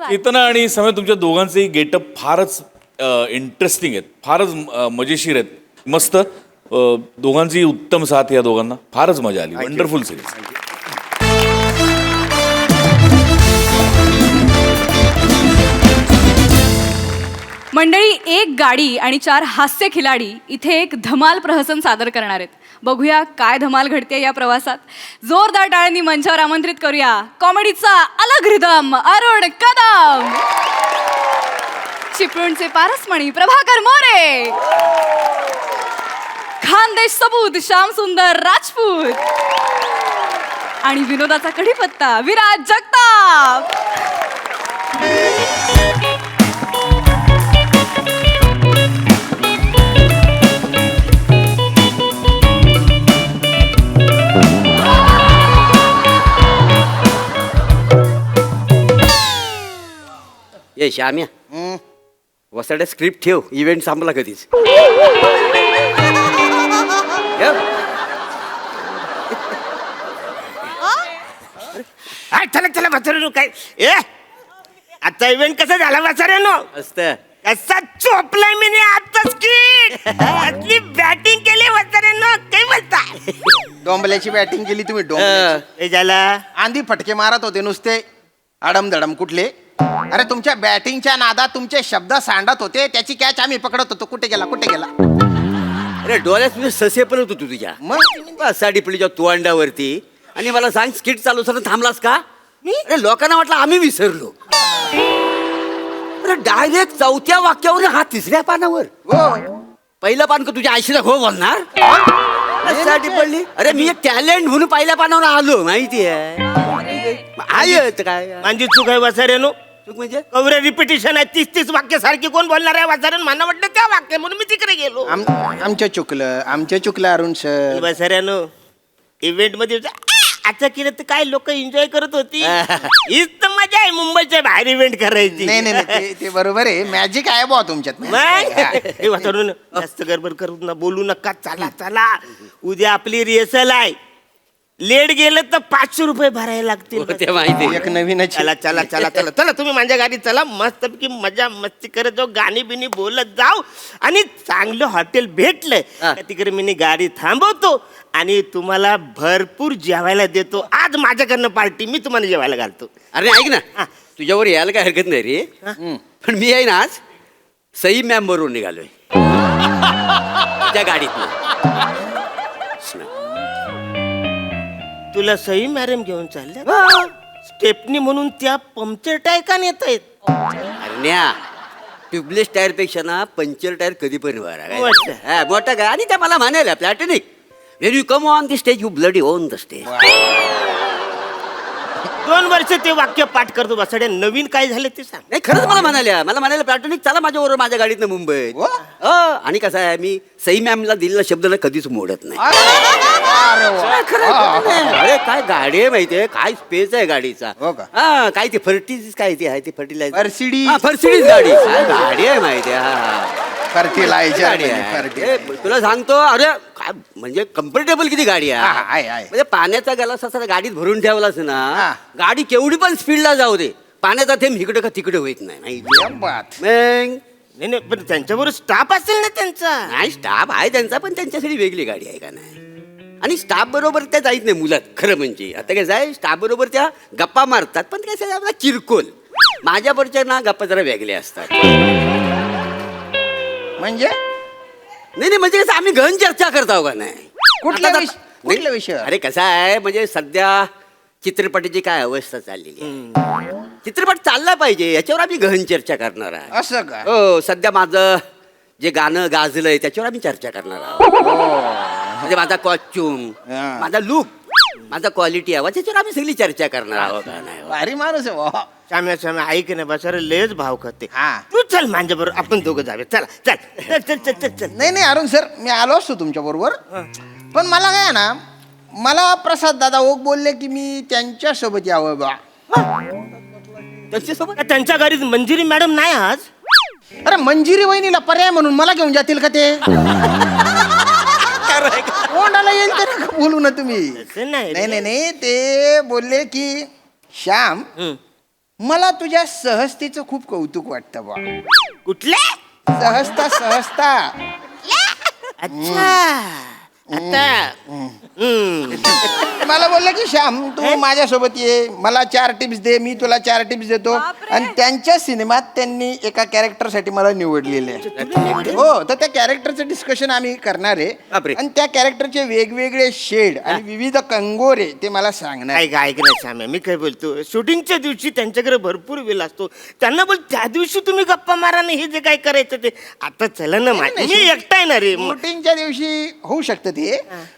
केतना आणि समय तुमच्या दोघांचेही गेटअप फारच इंटरेस्टिंग आहेत, फारच मजेशीर आहेत. मस्त दोघांची उत्तम साथ या दोघांना. फारच मजा आली. Wonderful series. मंडळी, 1 गाडी आणि 4 हास्य खिलाडी इथे एक धमाल प्रहसन सादर करणार आहेत. बघूया काय धमाल घडते या प्रवासात. जोरदार टाळ्यांनी मंचावर आमंत्रित करूया कॉमेडीचा अलग रिदम अरुण कदम, चिपळूणचे पारसमणी प्रभाकर मोरे, खानदेश सबूत श्याम सुंदर राजपूत आणि विनोदाचा कढीपत्ता विराज जगताप. ये श्याम्या, वसाड्या स्क्रिप्ट ठेव, इव्हेंट संपला कधीच. ठेव. चला म्हाताऱ्यानो काय ए आता इव्हेंट कसा झाला म्हाताऱ्यानो. असतं. कसा चोपलाय मी आताच की आतली बॅटिंग केली म्हाताऱ्यानो. काय बोलता डोंबल्याची बॅटिंग केली तुम्ही. डोंबल्याची हे झाला आंधी फटके मारत होते नुसते आडमधडम कुठले. अरे तुमच्या बॅटिंगच्या नादात तुमचे शब्द सांडत होते, त्याची कॅच आम्ही पकडत होतो. कुठे गेला कुठे गेला. अरे डोळ्यात तुझे ससे पण होतो तू तुझ्या. मग साडी पिढीच्या तोंडावरती आणि मला सांग स्किट चालू असताना थांबलास का? अरे लोकांना वाटलं आम्ही विसरलो. अरे डायरेक्ट 4थ्या वाक्यावर हा 3ऱ्या पानावर. पहिलं पान का तुझ्या आईशीला हो बोलणार. साठी पडली. अरे मी एक टॅलेंट म्हणून पहिल्या पानावर आलो माहिती आहे. काय माझी चूक आहे वाचाऱ्यानो. चूक म्हणजे कवरे रिपिटेशन आहे. 30 वाक्य सारखी कोण बोलणार आहे वाचाऱ्यान. मला वाटलं त्या वाक्य म्हणून मी तिकडे गेलो. आमचं चुकलं अरुण सर. वाचाऱ्यानो इव्हेंट मध्ये आता केलं तर काय लोक एन्जॉय करत होती. हीच तर मजा आहे मुंबईच्या बाहेर इव्हेंट करायची. नाही ते बरोबर आहे. मॅजिक आहे बुवा तुमच्यात. हे वातावरण जास्त गडबड करू ना, बोलू नका. चला उद्या आपली रिहर्सल आहे. लेट गेलं तर 500 रुपये भरायला लागतील. ते माहिती. एक नवीनच. चला तुम्ही माझ्या गाडीत चला. मस्त की मजा मस्ती करत जाऊ, गाणी बिनी बोलत जाऊ आणि चांगलं हॉटेल भेटलंय का तिकडे मी गाडी थांबवतो आणि तुम्हाला भरपूर जेवायला देतो. आज माझ्याकडनं पार्टी, मी तुम्हाला जेवायला घालतो. अरे ऐक ना, तुझ्यावर यायला काय हरकत नाही रे. पण मी आहे ना आज सई मॅम बरोबर निघालोय त्या गाडीत. तुला सई मॅडम घेऊन चालल्या हा. स्टेपनी म्हणून त्या पंक्चर टायर का नेत आहेत अरण्या ट्यूबलेस टायर पेक्षा ना पंक्चर टायर कधी पण मोठं. मोठा काय आणि त्या मला म्हणायला platonic when you come on the stage you bloody on the stage 2 वर्ष ते वाक्य पाठ करतो बसाड्या नवीन काय झालं ते सांग नाही खरंच मला म्हणाल्या प्लॅटॉनिक चला माझ्याबरोबर माझ्या गाडीतनं मुंबईत वा. आणि कसं आहे मी सई मॅमला दिलेला शब्द ना कधीच मोडत नाही अरे वा. खरं आहे. अरे काय गाडी आहे माहितीये काय स्पेस आहे गाडीचा हो का? हा काय ती फर्टिज काय ती आहे ती फर्टिलायझर Mercedes. फर्सिडीज गाडी काय गाडी आहे माहितीये हा फर्टिलायझर गाडी आहे ए, तुला सांगतो अरे काय म्हणजे कम्फर्टेबल किती गाडी हा, आहे आहे. म्हणजे पाण्याचा गलास असा गाडीत भरून ठेवलास हा. ना गाडी केवढी पण स्पीडला जाऊ दे पाण्याचा थेंब इकडे का तिकडे होत नाही माहिती क्या बात. मग नाही नाही पण त्यांच्याबरोबर स्टाफ असेल ना त्यांचा नाही स्टाफ आहे त्यांचा पण त्यांच्यासाठी वेगळी गाडी आहे का नाही आणि स्टाफ बरोबर त्या जाईत नाही मुलात खरं म्हणजे आता कसं आहे स्टाफ बरोबर त्या गप्पा मारतात पण ते कसं आहे, आपला चिरकोल माझ्यावरच्या ना गप्पा जरा वेगळ्या असतात म्हणजे नाही म्हणजे कसं आम्ही गहन चर्चा करतो का नाही कुठल्या आता- विष- कुठल्या विषयावर? अरे कसं आहे म्हणजे सध्या चित्रपटाची काय अवस्था चाललेली आहे चित्रपट चालला पाहिजे याच्यावर आम्ही गहन चर्चा करणार आहे असं का हो सध्या माझं जे गाणं गाजलंय त्याच्यावर आम्ही चर्चा करणार आहोत म्हणजे माझा कॉस्ट्युम हा. माझा लुक माझा क्वालिटी आवाज त्याच्यावर आम्ही सगळी चर्चा करणार आहोत का नाही भारी माणूस आहे वा. श्याम्या श्याम्या ऐक ना बसारे लयच भाव खाते हा. तू चल माझ्या बरोबर आपण दोघं जावे चला चल चल चल चल चल चल नाही नाही अरुण सर मी आलो असतो तुमच्या बरोबर पण मला काय आहे ना मला प्रसाद दादा ओक बोलले की मी त्यांच्या सोबत यावं बा त्यांच्यासोबत त्यांच्या गाडीत मंजिरी मॅडम नाही आज अरे मंजिरी वहिनीला पर्याय म्हणून मला घेऊन जातील का ते कोणाला येईल ते नका बोलू ना तुम्ही तसं नाही रे. नाही नाही नाही ते बोलले की श्याम मला तुझ्या सहजतेचं खूप कौतुक वाटतं बा कुठल्या सहजता सहजता अच्छा आता मला बोललं की श्याम तू माझ्यासोबत ये मला 4 टिप्स दे मी तुला 4 टिप्स देतो आणि त्यांच्या सिनेमात त्यांनी एका कॅरेक्टरसाठी मला निवडलेले आहे. हो तर त्या कॅरेक्टरचं डिस्कशन आम्ही करणार आहे बापरे. आणि त्या कॅरेक्टरचे वेगवेगळे शेड आणि विविध कंगोरे ते मला सांगणार आहे. ऐक ना श्याम्या मी काय बोलतो शूटिंगच्या दिवशी त्यांच्याकडे भरपूर वेळ असतो त्यांना बोल त्या दिवशी तुम्ही गप्पा मारा ना हे जे काय करायचं ते आता चला ना मी एकटा आहे ना रे शूटिंगच्या दिवशी होऊ शकतं ते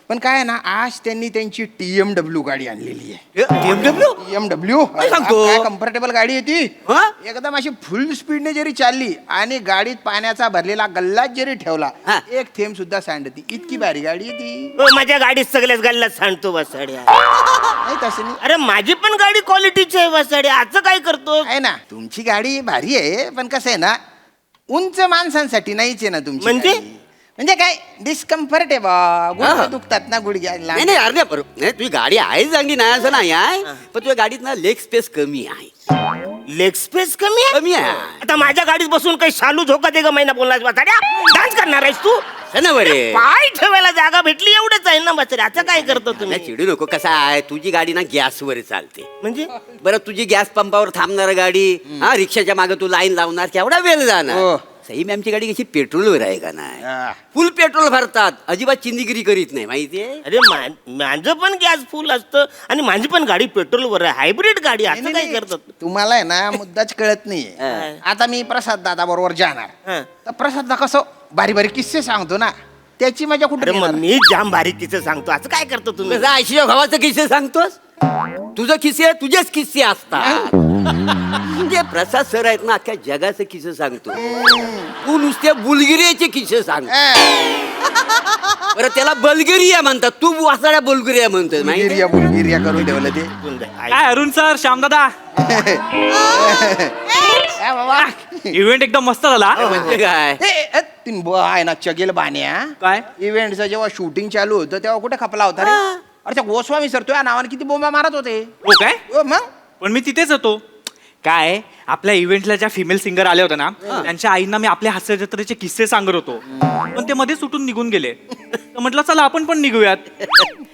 पण काय आहे ना आज त्यांनी त्यांची TMW गाडी आणलेली आहे BMW? TMW काय सांगतो? काय कम्फर्टेबल गाडी आहे ती हा? एकदम अशी फुल स्पीडने जरी चालली आणि गाडीत पाण्याचा भरलेला गल्लाच जरी ठेवला हा. एक थेंब सुद्धा सांडती इतकी भारी गाडी आहे ती हो, माझ्या गाडीत सगळ्याच गाडीला सांडतो वसाड्या नाही तसं नाही अरे माझी पण गाडी क्वालिटीची आहे वसाड्या आज काय करतो आहे ना तुमची गाडी भारी आहे पण कसं आहे ना उंच माणसांसाठी नाहीच आहे ना तुमची म्हणजे? गाडी. म्हणजे काय डिस्कम्फर्ट आहे बा गुडघे दुखतात ना गुडघ्याला नाही नाही अरे बरोबर नाही तुझी गाडी आहे चांगली नाही असं नाही आहे पण तुझ्या गाडीत ना लेग स्पेस कमी आहे लेग स्पेस कमी आहे कमी आहे आता माझ्या गाडीत बसून काही शालू झोका दे ग महिना बोलला वसाड्या डान्स करणार आहेस तू बरे पाय ठेवायला जागा भेटली एवढंच आहे ना बसरे आता काय करतो तुम्ही चिडू नको कसा आहे तुझी गाडी ना गॅसवर चालते म्हणजे बरं तुझी गॅस पंपावर थांबणार गाडी हा रिक्षाच्या मागे तू लाईन लावणार केवढा वेळ जाणार हो. सई मॅमची गाडी कशी पेट्रोलवर आहे का नाही हा. फुल पेट्रोल भरतात अजिबात चिंदीगिरी करीत नाही माहितीये अरे माझं पण गॅस फुल असतं आणि माझी पण गाडी पेट्रोलवर आहे हायब्रिड गाडी असं काय करतात तुम्हाला आहे ना मुद्दाच कळत नाहीये आता मी प्रसाद दादा बरोबर जाणार हा. तर प्रसाद दादा कसं बारी बारी किस्से सांगतो ना त्याची मजा अरे कुठे मग मी जाम बारीकीचं सांगतो असं काय करतो तुम्ही तुझा आयशीच्या भावाचं किस्से सांगतोस तुझं किस्से तुझेच किस्से असतात म्हणजे प्रसाद सर आहेत ना अख्ख्या जगाचे किस्से सांगतो तू नुसते बुलगिरियाचे किस्से सांग बरं त्याला बल्गेरिया म्हणतात तू वासाड्या बुलगिरिया म्हणतोस माहिती बुलगिरिया बुलगिरिया करून ठेवलं ते काय अरुण सर श्यामदादा इव्हेंट एकदम मस्त झाला म्हणजे काय आहे ना चगेल बाण्या काय इव्हेंटचं जेव्हा शूटिंग चालू होतं तेव्हा कुठे खपला होता रे अरे त्या गोस्वामी सर तुझ्या नावाने किती बोंबा मारत होते हो काय हो, मग पण मी तिथेच होतो काय आपल्या इव्हेंटला ज्या फिमेल सिंगर आल्या होत्या ना त्यांच्या आईंना मी आपल्या हास्य जत्रेचे किस्से सांगत होतो पण ते मध्ये सुटून निघून गेले तर म्हटलं चला आपण पण निघूयात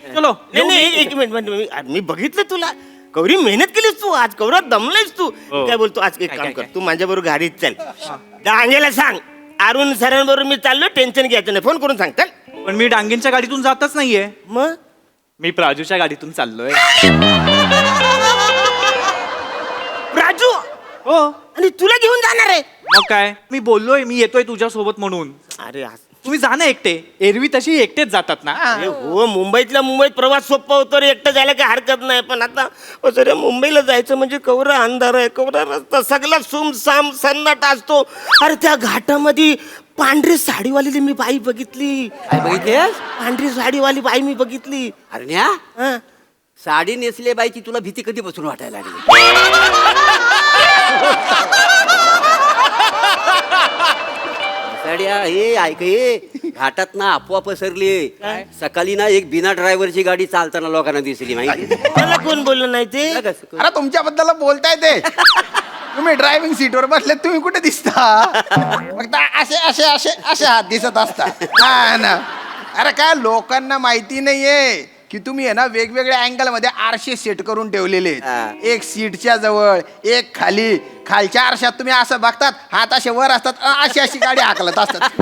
चलो नाही नाही एक मिनिट मी बघितलं तुला कवरी मेहनत केलीस तू आज कवरात दमलायस तू हो. काय बोलतो आज एक काय, काम काय, कर काय? तू माझ्याबरोबर गाडीत चल डांगेला सांग अरुण सरांबरोबर मी चाललो टेन्शन घ्यायचं नाही फोन करून सांग चल पण मी डांगेंच्या गाडीतून जातच नाहीये मग मी प्राजूच्या गाडीतून चाललोय. राजू हो आणि तुला घेऊन जाणार आहे? मग काय, मी बोललोय मी येतोय तुझ्या सोबत म्हणून. अरे तुम्ही जा ना एकटे, एरवी तशी एकटेच जातात ना. अरे हो, मुंबईतल्या मुंबईत प्रवास सोपा होतो रे, एकटं जायला काही हरकत नाही. पण आता सर मुंबईला जायचं म्हणजे कवरा अंधार आहे, कवरा रस्ता, सगळा सुमसाम सन्नाटा असतो. अरे त्या घाटामध्ये पांढरी साडीवाली मी बाई बघितली. काय बघितलेस? पांढरी साडीवाली बाई मी बघितली. अरण्या, हं. साडी नेसले बाईची तुला भीती कधीपासून वाटायला लागली? साड्या हे ऐक, हे घाटात ना अफवा पसरली. सकाळी ना एक बिना ड्रायव्हरची गाडी चालताना लोकांना दिसली माहिती? मला कोण बोललं नाही ते? अरे तुमच्याबद्दल बोलताय ते. तुम्ही ड्रायव्हिंग सीटवर बसले, तुम्ही कुठे दिसता? फक्त असे असे असे असे हात दिसत असता. हा ना. अरे काय लोकांना माहिती नाहीये की तुम्ही आहे ना वेगवेगळ्या अँगल मध्ये आरशे सेट करून ठेवलेले आहेत. एक सीटच्या जवळ, एक खाली. खालच्या आरशात तुम्ही असं बघतात, हात असे वर असतात, अशी अशी गाडी हाकलत असतात.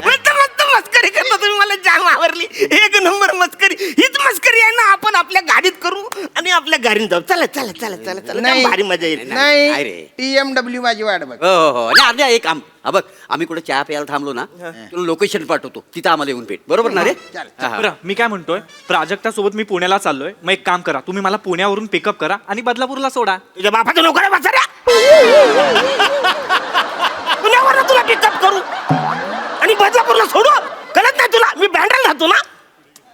मस्त मस्त मस्करी करता तुम्ही, मला जाम आवरली. एक नंबर मस्करी. हीच मस्करी आहे ना आपण आपल्या गाडीत करू आणि आपल्या गाडीत जाऊ. चला चला चला चला चला, नाही. जाम भारी मजा येईल. नाही नाही रे. TMW माझी वाट बघ. हो हो हो. आणि अर्ध्या एक हा बघ, आम्ही कुठे चहा प्यायला थांबलो ना, तुला लोकेशन पाठवतो, तिथं आम्हाला येऊन भेट. बरोबर ना रे? हा, हा. बरं, मी काय म्हणतोय, प्राजक्ता सोबत मी पुण्याला चाललोय. मग एक काम करा, तुम्ही मला पुण्यावरून पिकअप करा आणि बदलापूरला सोडा. तुझ्या बापाचं नोकर आहे बसाऱ्या. पुण्यावर तुला पिकअप करू आणि बदलापूरला सोडू. कळत नाही तुला? मी बँड्राला राहतो ना.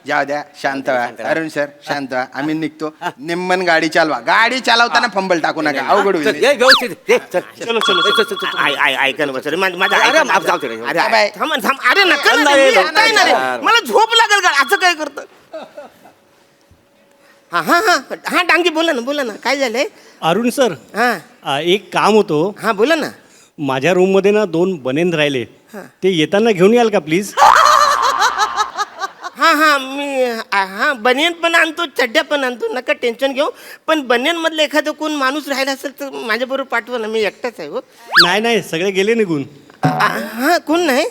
जाऊ द्या, शांत व्हा. अरुण सर शांत व्हा, आम्ही निघतो. निम्मन गाडी चालवा. गाडी चालवताना फंबल टाकू नका, अवघड चल, होईल. ये, व्यवस्थित ये, चल, चल. चलो चलो चल, चल, चल, चल. ऐका ना बसारे, माझा अरे, ऐका ना. माफ जाऊ दे रे. अरे बाय. थांब थांब. अरे नका ना, नाही, मी आता येणार आहे. यार. मला झोप लागेल का? असं काय करतं? हा हा हा हा डांगी बोला ना काय झालंय? अरुण सर, हा एक काम होतं. हा बोला ना. माझ्या रूममध्ये ना 2 बनेन राहिले, ते येताना घेऊन याल का प्लीज? हा हा मी हा बनियन पण आणतो, चड्ड्या पण आणतो, नका टेन्शन घेऊ. पण बनियन मधलं एखादं कोण माणूस राहिला असेल तर माझ्या बरोबर पाठवा ना, मी एकटाच आहे. हो नाही नाही, सगळे गेले निघून. हा कोण नाही?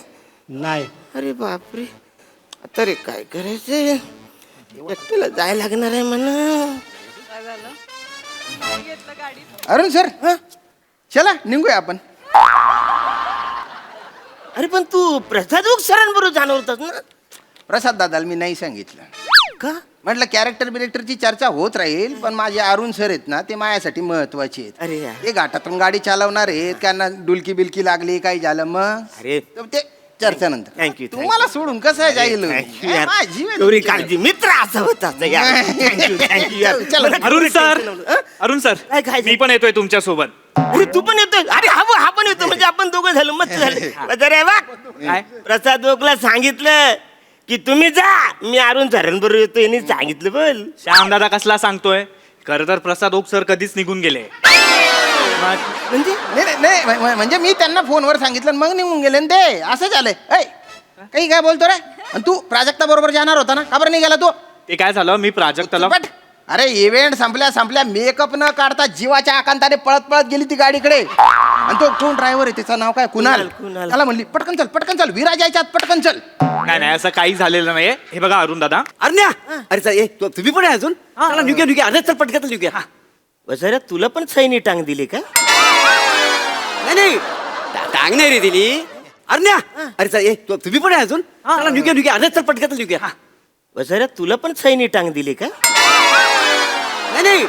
नाही. अरे बापरे, आता रे काय करायचं? एकट्याला जायला लागणार आहे म्हणा. अरुण सर, चला निघूया आपण. अरे पण तू प्रसाद सरांबरोबर जाणार होतास ना? प्रसाद दादाला मी नाही सांगितलं. का? म्हटलं कॅरेक्टर बिरेक्टरची चर्चा होत राहील, पण माझे अरुण सर आहेत ना, ते माझ्यासाठी महत्वाचे आहेत. अरे यार. ते घाटातून गाडी चालवणार आहेत, त्यांना डुलकी बिलकी लागली, काही झालं मग अरे तर ते चर्चेनंतर. थँक्यू तुम्हाला सोडून कसं जाईल? माझी वेळ. काळजी मित्र असा होता. अरुण सर, अरुण काय सर, खायचं? मी पण येतोय तुमच्या सोबत. अरे तू पण येतोय? अरे हा पण येतो, म्हणजे आपण दोघं झालो, मस्त झालं. अरे वा, काय? प्रसाद ओकला सांगितलं की तुम्ही जा, मी अरुण सरांबरोबर येतो, यांनी सांगितलं. बोल. श्याम दादा कसला सांगतोय? खरं तर प्रसाद ओक सर कधीच निघून गेले. म्हणजे नाही म्हणजे मी त्यांना फोनवर सांगितलं आणि मग निघून गेले ना ते. असं झालंय. ऐ, काही काय बोलतो रे? आणि तू प्राजक्ता बरोबर जाणार होता ना, का बरं नाही गेला तू? ते काय झालं, मी प्राजक्ताला पट. अरे इव्हेंट संपल्या मेकअप न काढता जीवाच्या आकांताने पळत पळत गेली ती गाडीकडे. आणि तो कोण ड्रायव्हर आहे, त्याचं नाव काय? कुणाल. त्याला म्हणली पटकन चल विराज यायच्यात, पटकन चल. नाही असं काही झालेलं नाहीये. हे बघा अरुण दादा, अरण्या, अरे चल, ये, तुम्ही पण आहे अजून? चला निघूया. अरे चल पटकन निघूया. वसऱ्या तुला पण सैनी टांग दिली का? नाही टांग नाही रे दिली. अरण्या, अरे चल, ये, तुम्ही पण आहे अजून? चला निघूया. अरे चल पटकन निघूया. वसऱ्या तुला पण सैनी टांग दिली का? नाही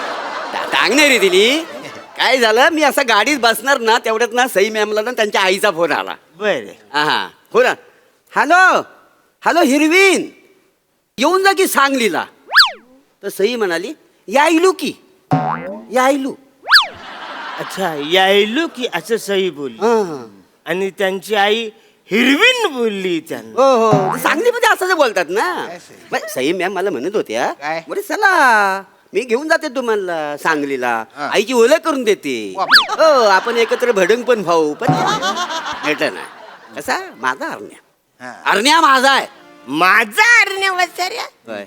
टांग नाही रे दिली. काय झालं, मी असं गाडीत बसणार ना, तेवढ्यात ना सई मॅमला ना त्यांच्या आईचा फोन आला. बर. हा फोन. हॅलो हिरवीन, येऊन जा की सांगलीला. तर सई म्हणाली यायलू की यायलू. अच्छा, यायलो की असं सई बोलली. हा. आणि त्यांची आई हिरवीन बोलली त्यांना. हो हो, सांगलीमध्ये असं जे बोलतात ना. मग सई मॅम मला म्हणत होत्या, काय? बरे चला मी घेऊन जाते तुम्हाला सांगलीला, आईची ओळख करून देते. हो, आपण एकत्र भडंग पण खाऊ. पण भेटलं ना. कसा माझा अरण्या माझा आहे. माझा अरण्या वसऱ्या? होय.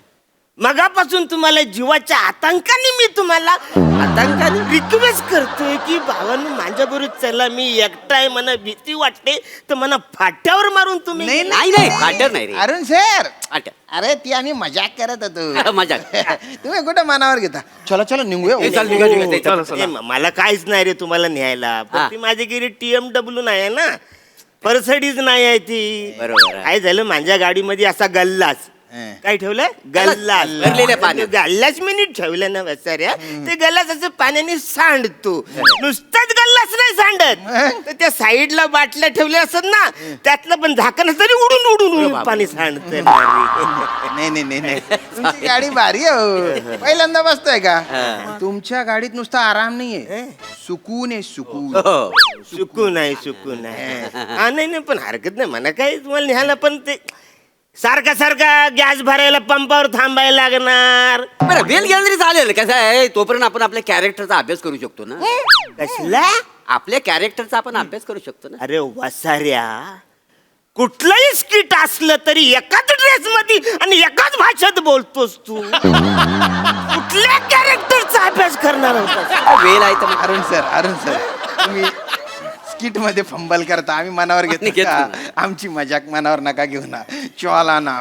मगापासून तुम्हाला जीवाच्या आतंकाने मी तुम्हाला आतंकाने रिक्वेस्ट करतोय की भावानं माझ्या बरोबर चला, मी एकटाय, मला भीती वाटते, तर मला फाट्यावर मारून तुम्ही नाही, नाही नाही फाटर नाही रे अरुण सर फाटर अरे ती आम्ही मजाक करत होतो मजाक. तुम्ही कुठं मनावर घेता चला चला निघूया ए, चल, निघा, निघा, ते, चल, चल. ए, मला काहीच नाही रे तुम्हाला न्यायला, पण हा. ती माझ्याकडे TMW नाही आहे ना, परसडीच नाही आहे ती. बरोबर आहे. काय झालं, माझ्या गाडीमध्ये असा गल्लाच काय ठेवलंय, गल्लाच भरलेल्या पाण्यात. गल्लाच मी नीट ठेवलं ना वसाऱ्या, ते गल्लाच असं पाण्याने सांडतो. नुसताच गल्लाच नाही सांडत, तर त्या साईडला बाटल्या ठेवल्या असत ना, त्यातलं पण झाकण तरी उडून उडून उडून पाणी सांडत. नाही नाही नाही नाही तुमची गाडी भारी आहे हो. पहिल्यांदा बसतोय का तुमच्या गाडीत नुसता आराम नाहीये सुकून आहे सुकून हो. सुकून आहे सुकून आहे. हा नाही नाही, पण हरकत नाही म्हणा, काय तुम्हाला न्यायला, पण ते सारखा सारखा गॅस भरायला पंपावर थांबायला लागणार. बरं बेल गेलं तरी चालेल. कसं आहे, तोपर्यंत आपण आपल्या कॅरेक्टरचा अभ्यास करू शकतो ना. कसला? आपल्या कॅरेक्टरचा आपण अभ्यास करू शकतो ना. अरे वसाऱ्या, कुठलंही स्किट असलं तरी एकाच ड्रेस मध्ये आणि एकाच भाषेत बोलतोस तू. कुठल्या कॅरेक्टरचा अभ्यास करणार होता? वेळ आहे तर मग अरुण सर तुम्ही स्किट मध्ये फंबल करता, आम्ही मनावर घेतो घेतो का? ना. आमची मजाक मनावर नका घेऊ ना. चला ना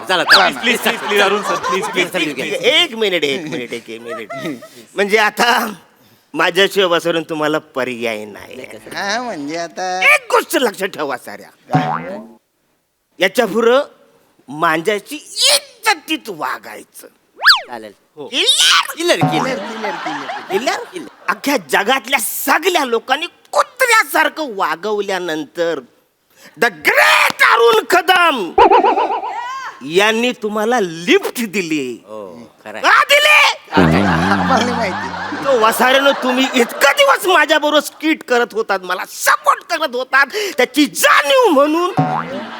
चला, चला ना. Please please please Arun sir please please एक मिनिट म्हणजे आता माझ्याशिवाय वसरून तुम्हाला पर्याय नाही. हा, म्हणजे आता एक गोष्ट लक्षात ठेवा साऱ्या, याच्या पुढं मांजाची इज्जतीत वागायचं. चालेल. किल्लर किल्लर किल्लर अख्ख्या जगातल्या सगळ्या लोकांनी कुत्र्यासारखं वागवल्यानंतर द ग्रेट अरुण कदम यांनी तुम्हाला लिफ्ट दिली. हो खरं आहे. का दिले? मला नाही माहिती. तो वसाऱ्यानं तुम्ही इतका दिवस माझ्या बरोबर स्किट करत होतात, मला सपोर्ट करत होतात, त्याची जाणीव म्हणून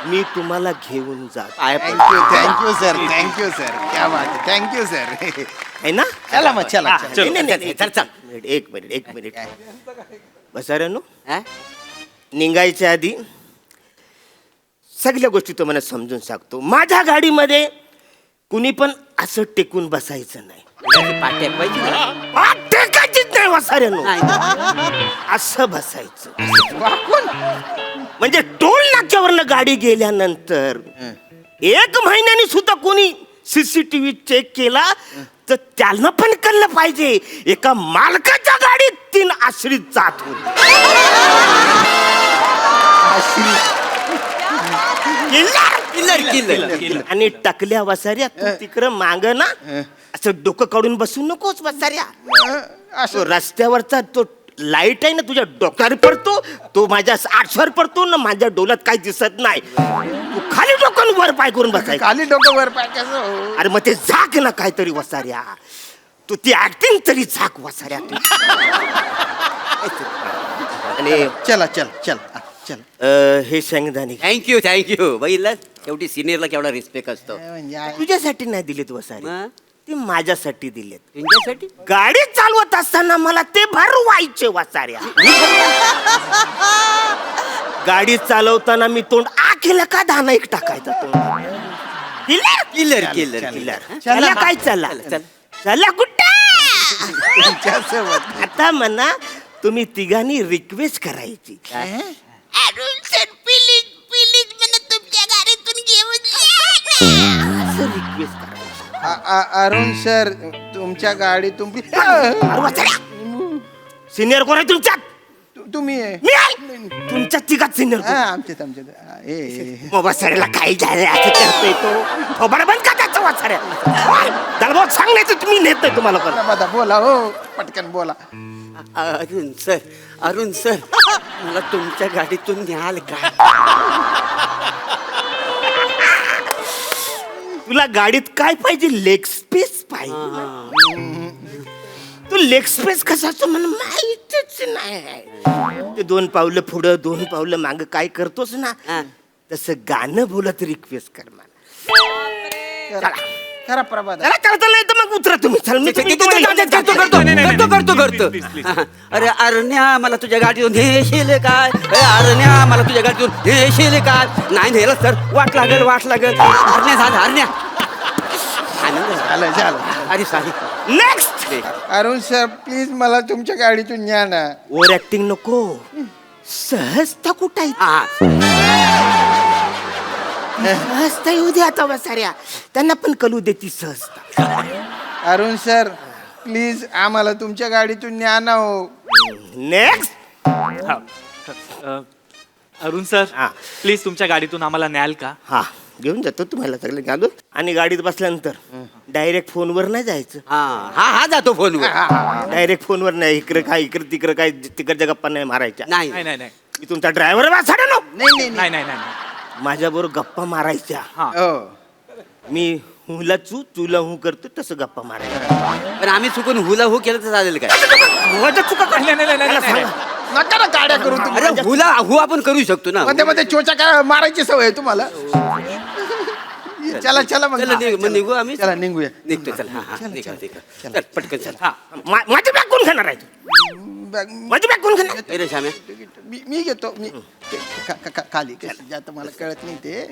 मी तुम्हाला घेऊन जात थँक्यू सर क्या बात आहे, थँक्यू सर. आहे ना. चला मग चला नाही, नाही, नाही, चल, चल. एक मिनिट वसाऱ्यानो, हा? निघायच्या आधी सगळ्या गोष्टी तुम्हाला समजून सांगतो. माझ्या गाडीमध्ये कुणी पण असं टेकून बसायचं नाही. पाट्या पाहिजे ना? पाठ टेकायचीच नाही वसाऱ्यानो, नाही. असं बसायचं. म्हणजे टोल नाक्यावरनं गाडी गेल्यानंतर 1 महिन्याने सुद्धा कोणी CCTV चेक केला तर त्यांना पण कळलं पाहिजे एका मालकाच्या गाडीत 3 आश्रित जात होते. किल्लर. आणि टाकल्या वसाऱ्या, तू तिकडं माग ना असं डोकं काढून बसू नकोस वसाऱ्या. तो रस्त्यावरचा तो लाईट आहे ना तुझ्या डोक्यावर पडतो, तो माझ्या आठवर पडतो ना, माझ्या डोळ्यात काही दिसत नाही. तू खाली डोकं वर पाय करून बसायचं. खाली डोकं वर पाय कसं हो? अरे मग ते झाक ना काहीतरी वसाऱ्या, तू ती ऍक्टिंग तरी झाक वसाऱ्या तू. आणि चला चल चल चल हे शेंगदाणे थँक्यू बघितलं, शेवटी सिनियरला केवढा रिस्पेक्ट असतो. म्हणजे तुझ्यासाठी नाही दिलेत वसारे, मग? ते माझ्यासाठी दिलेत. तुमच्यासाठी गाडी चालवत असताना मला ते भरवायचे वसाऱ्या. गाडी चालवताना मी तोंड केलं का दाना एक टाकायचा तोंड. किल्लर. चला काय चला चला कुठे तुमच्यासोबत आता म्हणा तुम्ही तिघांनी रिक्वेस्ट करायची. अरुण सर प्लीज प्लीज मला तुमच्या गाडीतून घेऊन जा. असं रिक्वेस्ट करायची. अरुण सर तुमच्या गाडीतून सिनियर कोण आहे तुमच्यात? तुम्ही आहे. मी आहे. तुमच्या तिघात सिनियर हा, आमच्यात वसाऱ्याला काय झालं असं करतोय तो. बरं बंद का त्याचं वसाऱ्या. त्याला बहुत सांग नाही तर तुम्ही नेत नाही तुम्हाला पण. बोला हो पटकन बोला. अरुण सर मला तुमच्या गाडीतून न्याल का? तुला गाडीत काय पाहिजे? लेग स्पेस पाहिजे. तू लेग स्पेस कशाचं मला माहितच नाही. ते 2 पावलं पुढं 2 पावलं माग काय करतोस ना, तसं गाणं बोलत रिक्वेस्ट कर मला. खरा प्रभात त्याला करता नाही तर मग उतरा तुम्ही. चल मी करतो. अरे अरण्या मला तुझ्या गाडीतून नेशील काय? अरण्या मला तुझ्या गाडीतून नेशील काय? नाही नेलं सर, वाट लागेल. अरण्या झालं अरण्या. आनंद झाला. झालं झालं. अरे sorry. Next Arun sir please मला तुमच्या गाडीतून न्या ना. ओव्हर ऍक्टिंग नको. सहजता कुठं आहे? हा सहजता येऊ दे आता बसाऱ्या, त्यांना पण कळू दे ती सहजता. अरुण सर प्लीज आम्हाला तुमच्या गाडीतून न्या ना हो. नेक्स्ट अरुण सर हा. प्लीज तुमच्या गाडीतून आम्हाला न्याल का? हा घेऊन जातो तुम्हाला सगळं घालू. आणि गाडीत बसल्यानंतर डायरेक्ट फोनवर नाही जायचं. हा जातो फोनवर. डायरेक्ट फोनवर नाही, इकडे काय इकडे तिकडे काय तिकडच्या गप्पा नाही मारायच्या. नाही नाही नाही नाही मी तुमचा ड्रायव्हर वाचाडा नो. नाही नाही नाही माझ्याबरोबर गप्पा मारायच्या. हो मी हुला तुला हू करतो तसं गप्पा मारायच्या. पण आम्ही चुकून हुला हू केलं तर चालेल काय? माझ्या चुका नाही, नाही, नाही, नाही, नाही. नका ना गाड्या करू तुम्ही. अरे हुला हू आपण करू शकतो ना. मध्ये मध्ये चोचा काय मारायची सवय आहे तुम्हाला. चला चला मग. चला, मग निघू आम्ही. चला निघूया. निघतो चल. हा निघा चल पटकन चल. हा माझी बॅग कोण घेणार आहे? बॅग- माझी बॅग कोण घेणार? अरे श्याम्या मी घेतो. मी खाली कशी आता मला कळत नाही ते.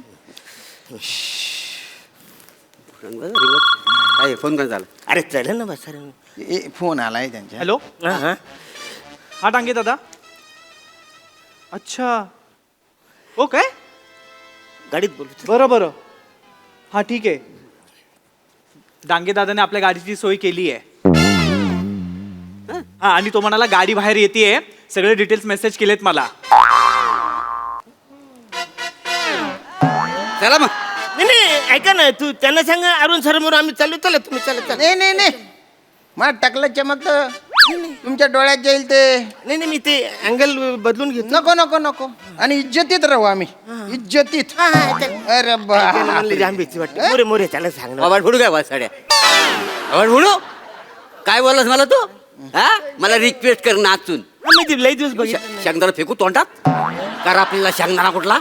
काय फोन कर झाला. अरे चल ना बस रे. फोन आलाय त्यांच्या. हॅलो हा हा डांगे दादा. अच्छा हो काय? गाडीत बोलतो. बरं बरं हा ठीक आहे. डांगे दादाने आपल्या गाडीची सोय केली आहे. हा आणि तो म्हणाला गाडी बाहेर येते, सगळे डिटेल्स मेसेज केलेत मला. चला मग. नाही नाही ऐका ना, तू त्यांना सांग अरुण सर म्हणून आम्ही चालू. चला तुम्ही चला. नाही नाही नाही मला टाकलं चमकत तुमच्या डोळ्यात जाईल ते. नाही नाही मी ते अँगल बदलून घेतो. नको नको नको. आणि इज्जतीत राहू आम्ही. इज्जतीत. अरे जांभीची वाटतं. मोरे मोरे त्याला सांग ना. आवाज फोडू काय वासाड्या? आवाज फोडू काय बोललास मला तू? हा मला रिक्वेस्ट कर नाचून. मी ते लई दिवस बघितलं. शेंगदाणा फेकू तोंडात कर आपल्याला शेंगदाणा कुठला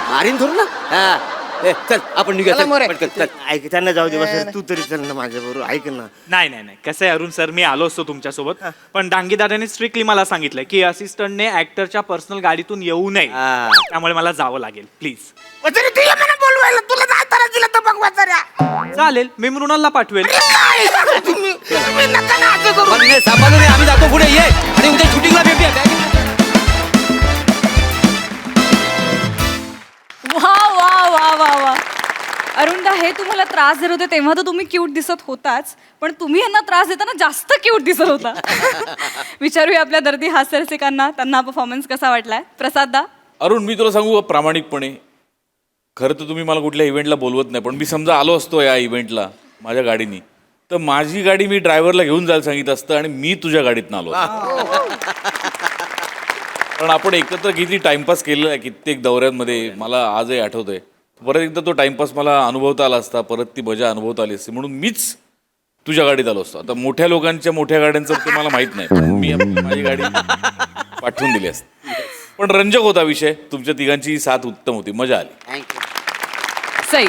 मारीन थोडं ना. हा ए, चल आपण निघूया चला, चल, मोरे. पटकन, चल. ऐक त्यांना जाऊ दे बस. तू तरी चल ना माझ्या बरोबर. ऐक ना. नाही नाही नाही कसं आहे अरुण सर, मी आलो असतो तुमच्यासोबत, पण डांगे दादाने स्ट्रिक्टली मला सांगितलं की असिस्टंटने ऍक्टरच्या पर्सनल गाडीतून येऊ नये, हा. त्यामुळे मला जावं लागेल. प्लीज तरी तुझ्या मला बोलवायला तुला जाताना दिलं तर बघ वाचाऱ्या. चालेल, मी मृणालला पाठवेल. तुम्ही नका ना असं करू. पण नाही, सांभाळून ये, आम्ही जातो पुढे ये आणि उद्या शूटिंगला भेटूया. वा वा वा वा वा. अरुणदा, हे तुम्हाला त्रास देत होते तेव्हा तर तुम्ही क्यूट दिसत होताच, पण तुम्ही यांना त्रास देताना जास्त क्यूट दिसत होता. विचारूया आपल्या दर्दी हास्यरसिकांना त्यांना परफॉर्मन्स कसा वाटलाय. प्रसाद दा. अरुण, मी तुला सांगू का प्रामाणिकपणे, खरं तर तुम्ही मला कुठल्या इव्हेंटला बोलवत नाही, पण मी समजा आलो असतो या इव्हेंटला माझ्या गाडीनी, तर माझी गाडी मी ड्रायव्हरला घेऊन जायला सांगितलं असतं आणि मी तुझ्या गाडीत आलो असतो. कारण आपण एकत्र किती टाइमपास केलेला आहे कित्येक दौऱ्यांमध्ये, मला आजही आठवतंय. परत एकदा तो टाइमपास मला अनुभवता आला असता, परत ती मजा अनुभवता आली असती, म्हणून मीच तुझ्या गाडीत आलो असतो. आता मोठ्या लोकांच्या मोठ्या गाड्यांचं ते मला माहित नाही, पण मी माझी गाडी पाठवून दिली असती. पण रंजक होता विषय, तुमच्या तिघांची साथ उत्तम होती, मजा आली. सई.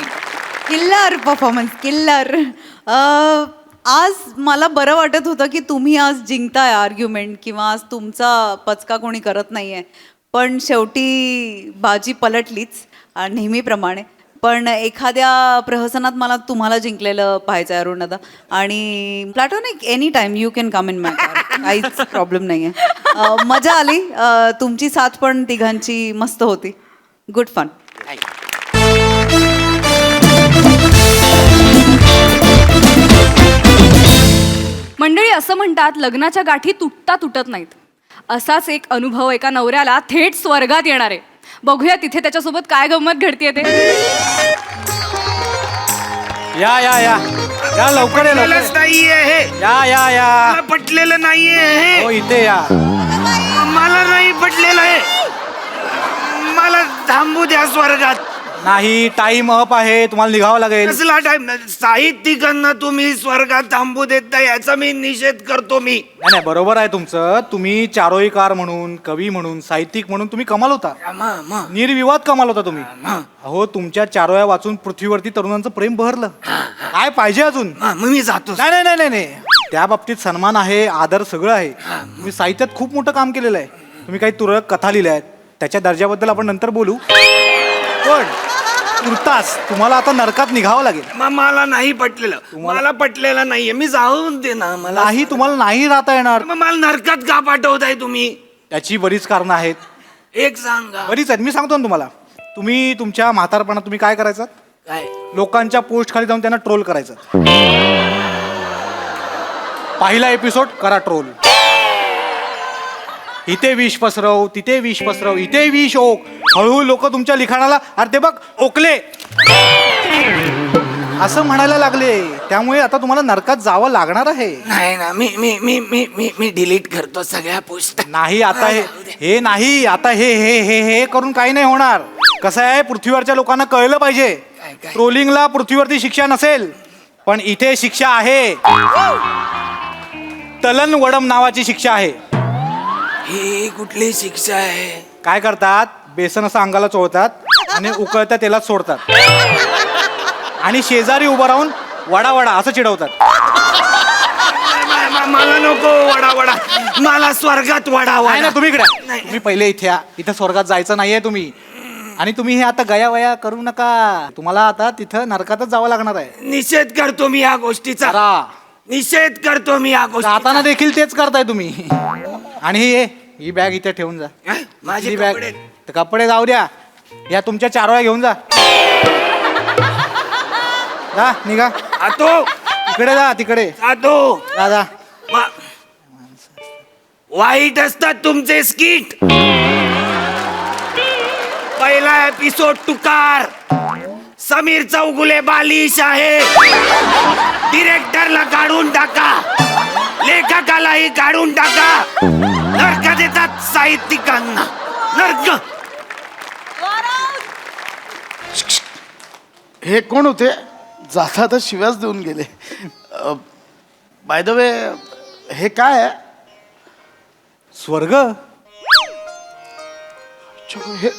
Killer performance, killer. आज मला बरं वाटत होतं की तुम्ही आज जिंकताय आर्ग्युमेंट, किंवा आज तुमचा पचका कोणी करत नाहीये, पण शेवटी बाजी पलटलीच नेहमीप्रमाणे. पण एखाद्या प्रहसनात मला तुम्हाला जिंकलेलं पाहायचं आहे अरुण दादा. आणि Platonic any time you can come in my car, काहीच प्रॉब्लेम नाही आहे. मजा आली. तुमची साथ पण तिघांची मस्त होती. Good fun. मंडळी, असं म्हणतात लग्नाच्या गाठी तुटता तुटत नाहीत. असाच एक अनुभव एका नवऱ्याला थेट स्वर्गात येणार आहे. बघूया तिथे त्याच्यासोबत काय गंमत घडतीये ते. या या या या लवकर या लवकर. नाहीये या या या पटलेलं नाहीये. हो इथे या. मला नाही पटलेलं आहे. मला थांबू द्या स्वर्गात. नाही, टाइम अप आहे, तुम्हाला निघावं लागेल. कसला टाइम? साहित्यिकांना तुम्ही स्वर्गात थांबू देत नाही याचा मी निषेध करतो. नाही नाही, बरोबर आहे तुमचं. तुम्ही चारोळीकार म्हणून, कवी म्हणून, साहित्यिक म्हणून तुम्ही कमाल होता. निर्विवाद कमाल होता तुम्ही. अहो, तुमच्या चारोळ्या वाचून पृथ्वीवरती तरुणांचं प्रेम बहरलं. काय पाहिजे अजून? मी जातो. नाही नाही नाही नाही, त्या बाबतीत सन्मान आहे, आदर सगळं आहे. तुम्ही साहित्यात खूप मोठं काम केलेलं आहे. तुम्ही काही तुरळक कथा लिहिल्या आहेत, त्याच्या दर्जाबद्दल आपण नंतर बोलू. पण तुर्तास तुम्हाला आता नरकात निघावं लागेल. मला नाही पटलेलं, मला पटलेलं नाहीये. मी जाऊन दे ना मला. नाही तुम्हाला नाही राहता येणार. मग मला नरकात का पाठवताय तुम्ही? त्याची बरीच कारणं आहेत. एक सांगा. बरीच आहेत, मी सांगतो ना तुम्हाला. तुम्ही तुमच्या म्हातारपणात तुम्ही काय करायचं? काय? लोकांच्या पोस्ट खाली जाऊन त्यांना ट्रोल करायचं. पहिला एपिसोड करा ट्रोल. इथे विष पसरव, तिथे विष पसरव, इथे विष ओक. हळूहळू लोक तुमच्या लिखाणाला अरे ते बघ ओकले असं म्हणायला लागले. त्यामुळे आता तुम्हाला नरकात जावं लागणार आहे. नाही ना, मी मी मी मी मी मी डिलीट करतो सगळ्या पोस्ट. नाही आता हे नाही आता हे हे हे हे करून काही नाही होणार. कसं आहे, पृथ्वीवरच्या लोकांना कळलं पाहिजे ट्रोलिंगला पृथ्वीवरती शिक्षा नसेल, पण इथे शिक्षा आहे. तलन वडम नावाची शिक्षा आहे. ही कुठली शिक्षा आहे? काय करतात, बेसन असं अंगाला चोळतात आणि उकळत्या तेलात सोडतात आणि शेजारी उभं राहून वडा वडा असं चिडवतात. मला नको वडा वडा, मला स्वर्गात वडा नाही ना, वडा. तुम्ही इकडे तुम्ही पहिले इथे या. इथं स्वर्गात जायचं नाहीये तुम्ही. आणि तुम्ही हे आता गया वया करू नका. तुम्हाला आता तिथं नरकातच जावं लागणार आहे. निषेध करतो मी या गोष्टीचा. करा. निषेध करतो मी या गोष्टी. जाताना देखील तेच करताय तुम्ही. आणि ही बॅग इथे ठेवून जा. माझी ही बॅग कपडे. कपडे जाऊ द्या. या तुमच्या 4 वेळा घेऊन जा. जा निघा. आतो तिकडे जा, तिकडे आतो. जा जा. वाईट असतात तुमचे स्किट. पहिला एपिसोड तुकार. समीर चौगुले बालिश आहे. डिरेक्टरला काढून टाका, लेखकालाही काढून टाका. नरक देतात साहित्यिकांना. नरक. हे कोण होते? जाता तर शिव्याच देऊन गेले. बाय द वे हे काय आहे? स्वर्ग. हे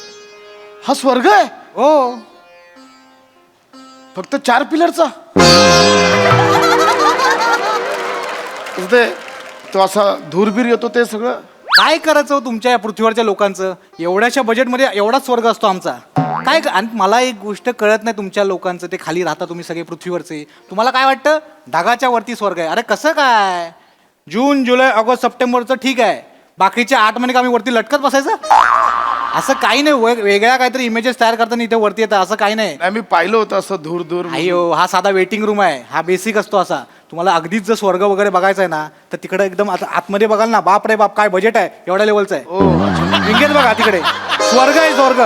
हा स्वर्ग आहे? हो. फक्त 4 पिलरचा? तो असा धूरबीर येतो ते सगळं काय करायचं तुमच्या या पृथ्वीवरच्या लोकांचं? एवढ्याशा बजेटमध्ये एवढाच स्वर्ग असतो आमचा. काय आणि मला एक गोष्ट कळत नाही तुमच्या लोकांचं. ते खाली राहता तुम्ही सगळे पृथ्वीवरचे. तुम्हाला काय वाटतं ढगाच्या वरती स्वर्ग आहे? अरे कसं काय? जून जुलै ऑगस्ट सप्टेंबरचं ठीक आहे, बाकीचे 8 महिने का आम्ही वरती लटकत बसायचं? असं काही नाही. वेगळ्या काहीतरी इमेजेस तयार करताना इथे वरती येतं असं काही नाही. मी पाहिलं होतं असं धूर धूर. अयो, हा साधा वेटिंग रूम आहे. हा बेसिक असतो असा. तुम्हाला अगदीच जर स्वर्ग वगैरे बघायचं आहे ना तर तिकडे एकदम आतमध्ये बघाल ना, बाप रे बाप काय बजेट आहे, एवढ्या लेवलचं आहे. विंगेत बघा तिकडे स्वर्ग आहे, स्वर्ग.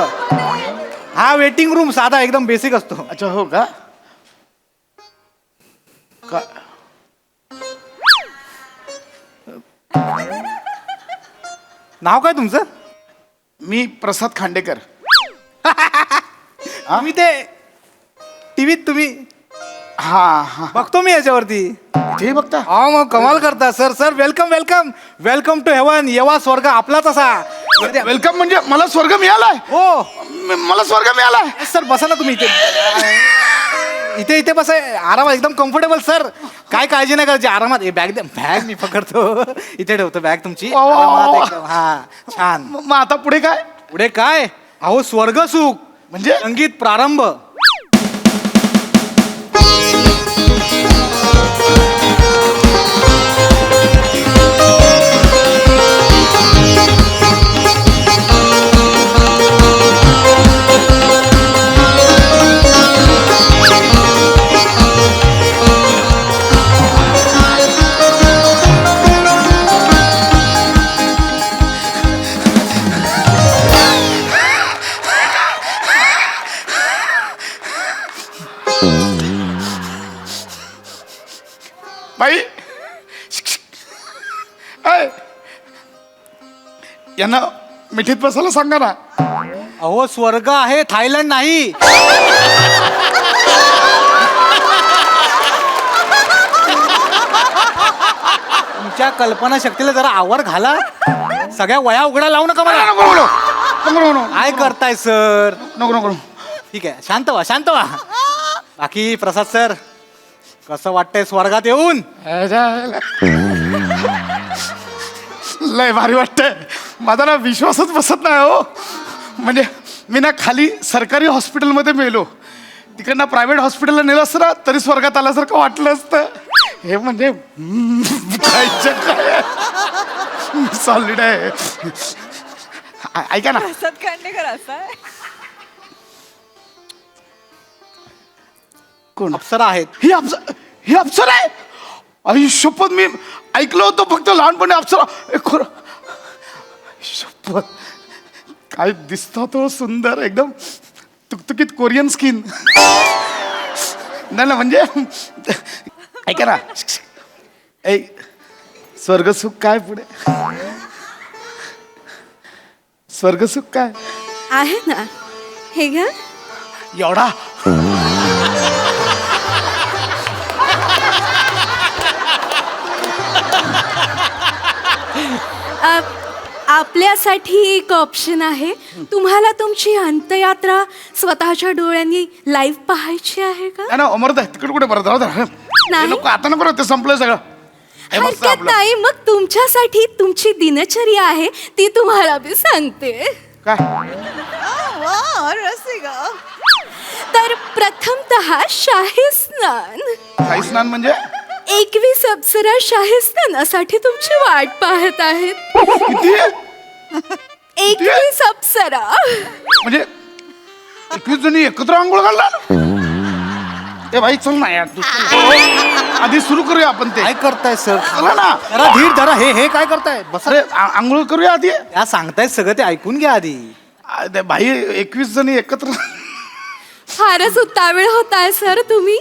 हा वेटिंग रूम साधा एकदम बेसिक असतो. अच्छा, हो का? नाव काय तुमचं? मी प्रसाद खांडेकर. मी ते टीव्हीत तुम्ही हा बघतो मी याच्यावरती. ते बघता? हा मग कमाल करता sir. Sir welcome welcome welcome to heaven. येवा स्वर्ग आपलाच असा. वेलकम म्हणजे मला स्वर्ग मिळालाय? हो, मला स्वर्ग मिळालाय. सर बसा ना तुम्ही इथे. इथे इथे बसा आरामात, एकदम कम्फर्टेबल. सर काय काळजी नाही करायची, आरामात. बॅग बॅग मी पकडतो, इथे ठेवतो बॅग तुमची. हा छान. मग आता पुढे काय? पुढे काय? अहो स्वर्ग सुख म्हणजे संगीत प्रारंभ. बाई यांना मिठीत बसायला सांगा ना. अहो स्वर्ग आहे, थायलंड नाही. तुमच्या कल्पना शक्तीला जरा आवर घाला. सगळ्या वया उघडा लावू नका मला. काय करताय सर? नको. ठीक आहे, शांत व्हा शांत व्हा. बाकी प्रसाद सर कसं वाटतंय स्वर्गात येऊन? लय भारी वाटतंय. माझा ना विश्वासच बसत नाही हो. म्हणजे मी ना खाली सरकारी हॉस्पिटलमध्ये मेलो, तिकडनं प्रायव्हेट हॉस्पिटलला नेलं असतं ना तरी स्वर्गात आल्यासारखं वाटलं असतं. हे म्हणजे खायचं काय सॉलिड आहे. ऐका ना, कोण अप्सरा आहेत. ही अप्सरा आहे. आई शपथ, मी ऐकलं होतं फक्त लहानपणी अप्सरा. खरं शपथ, काय दिसतो तो सुंदर, एकदम तुकतुकीत कोरियन स्किन. नाही ना म्हणजे ऐका ना, ऐ स्वर्गसुख काय पुढे, स्वर्गसुख काय आहे ना, हे घ्या. एवढा आपल्यासाठी एक ऑप्शन आहे. तुम्हाला तुमची अंत्ययात्रा स्वतःच्या डोळ्यांनी लाईव्ह पाहायची आहे का? नाही ना अमरदा, तिकडे कुठे परत राहू दे. नाही. नको आता, नको ते संपलं सगळं. हे मस्त हरकत आपलं. नाही, मग तुमच्यासाठी तुमची दिनचर्या आहे ती तुम्हाला मी सांगते. काय तर प्रथमतः शाही स्नान. काही स्नान म्हणजे 21 अप्सरा शाही स्नानासाठी तुमची वाट पाहत आहेत. किती 21 अप्सरा. म्हणजे 21 जणी एकत्र आंघोळ घालणार. ए भाई चल ना यार, तू चल. आधी सुरू करूया आपण ते. काय करताय सर? चला ना. जरा धीर धरा. हे काय करताय? बस अरे आंघोळ करूया आधी. त्या सांगतायत सगळं, ते ऐकून घ्या आधी. ते भाई 21 जणी एकत्र. फारच उतावीळ होताय सर तुम्ही.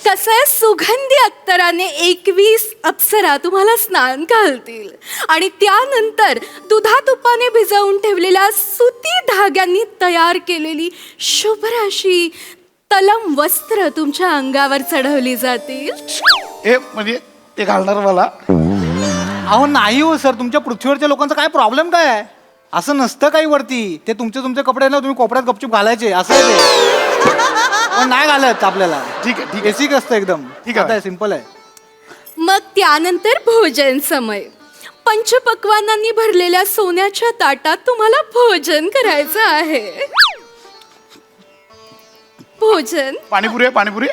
कसं आहे, सुगंधी अत्तराने 21 अप्सरा तुम्हाला स्नान घालतील आणि त्यानंतर दुधातुपाने भिजवून ठेवलेल्या सुती धाग्यांनी तयार केलेली शुभ्र अशी तलम वस्त्र तुमच्या अंगावर चढवली जातील. हे म्हणजे ते घालणार मला. अहो नाही हो सर, तुमच्या पृथ्वीवरच्या लोकांचा काय प्रॉब्लेम काय आहे? असं नसतं काही वरती. ते तुमचे कपडे ना तुम्ही कोपऱ्यात गपचूप घालायचे, असं आहे ते. पण नाही घालत आपल्याला. ठीक आहे, ठीक आहे. बेसिक असतं एकदम. ठीक आहे. सिंपल आहे. मग त्यानंतर भोजन समय. पंचपक्वानांनी भरलेल्या सोन्याच्या ताटात तुम्हाला भोजन करायचं आहे. भोजन पाणीपुरी आहे, पाणीपुरी.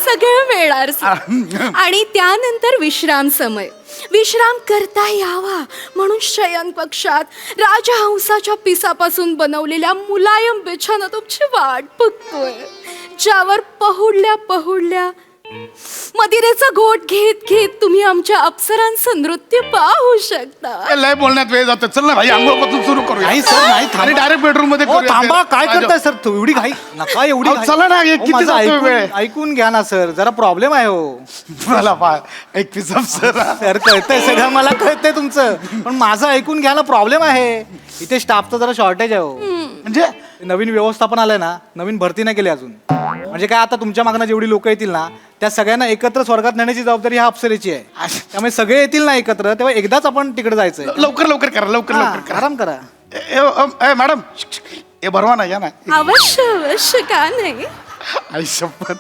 सगळं मिळणार आणि त्यानंतर विश्राम समय. विश्राम करता यावा म्हणून शयन कक्षात राजहंसाच्या पिसापासून बनवलेल्या मुलायम बिछाना तुमची वाट बघतोय, ज्यावर पहुडल्या मदिरेचा घोट घेत घेत तुम्ही आमच्या अप्सरांचं नृत्य पाहू शकता. लय बोलण्यात वेळ जातो. चल ना भाई, आंघोळपासून सुरू करूया. नाही सर, नाही, थांबा. आणि डायरेक्ट बेडरूम मध्ये हो, करूया. थांबा. काय माझ्या- करताय सर? एवढी घाई नका, एवढी अहो, घाई. चला ना, हे अहो, किती माझं जातोय वेळ? ऐकून घ्या ना सर, जरा प्रॉब्लेम आहे हो. मला पा 21 अप्सरा. सर कळतंय सगळं, मला कळतंय तुमचं, पण माझं ऐकून घ्या ना, प्रॉब्लेम आहे. इथे स्टाफचं जरा शॉर्टेज आहे हो. म्हणजे नवीन व्यवस्थापन आलंय ना, नवीन भरती नाही केली अजून. म्हणजे काय, आता तुमच्या मागणं जेवढी लोक येतील ना, त्या सगळ्यांना एकत्र स्वर्गात नेण्याची जबाबदारी ह्या अप्सरेची आहे. त्यामुळे सगळे येतील ना एकत्र, तेव्हा एकदाच आपण तिकडे जायचंय. लवकर लवकर करा, लवकर लवकर करा. आराम करा. ए मॅडम, हे भरवा ना, या ना. अवश्य का नाही. आई शपथ,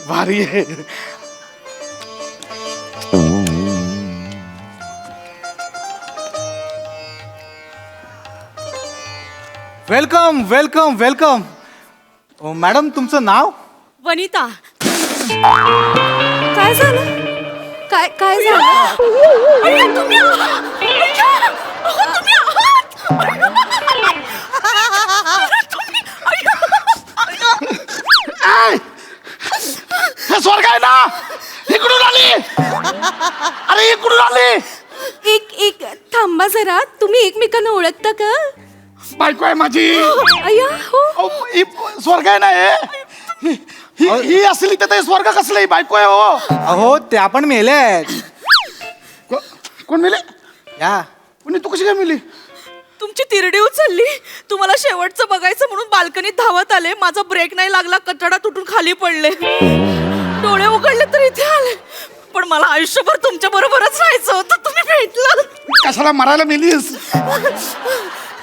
भारी आहे. Welcome welcome welcome. मॅडम तुमचं नाव? वनिता. काय झालं? काय झालं? अय्या, तुम्ही आहात. अय्या, अहो, तुम्ही आहात. तुम्ही- अय्या, अय्या. हे स्वर्ग आहे ना, इकडून आली. अरे इकडून आली. एक थांबा जरा. तुम्ही एकमेकांना ओळखता का? बायको आहे माझी. अय्या, हो. अहो, ही स्वर्ग आहे ना हे. ही असली तर ते स्वर्ग कसलं? ही बायको आहे हो. अहो त्या पण मेले आहेत. कोण मिले? या कोणी? तू कशी काय मिली? तुमची तिरडी उचलली. तुम्हाला शेवटचं बघायचं म्हणून बाल्कनीत धावत आले. माझा ब्रेक नाही लागला, कचडा तुटून खाली पडले. डोळे उघडले तर इथे आले. पण मला आयुष्यभर तुमच्या बरोबरच राहायचं होतं. तुम्ही भेटलं. कशाला मरायला मेलीस?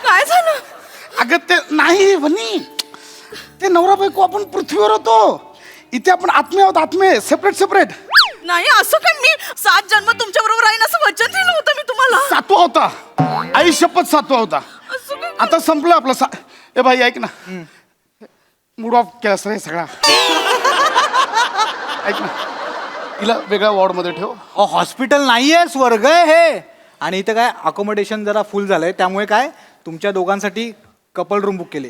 काय झालं? अगं ते नाही वनी, ते नवरा बायको आपण पृथ्वीवर होतो, इथे आपण आत्मे आहोत. आत्मे सेपरेट. नाही, असं काय? मी 7 जन्म तुमच्या बरोबर राहीन असं वचन दिलं होतं मी तुम्हाला. 7वा होता. आई शपथ 7वा होता. आता संपलं आपलं. ए भाई ऐक ना, मूड ऑफ केलास रे सगळा. ऐक ना, हिला वेगळ्या वॉर्ड मध्ये ठेव. हॉस्पिटल नाहीये, स्वर्ग आहे हे. आणि इथं काय अकोमोडेशन जरा फुल झालंय, त्यामुळे काय तुमच्या दोघांसाठी कपल रूम बुक केले.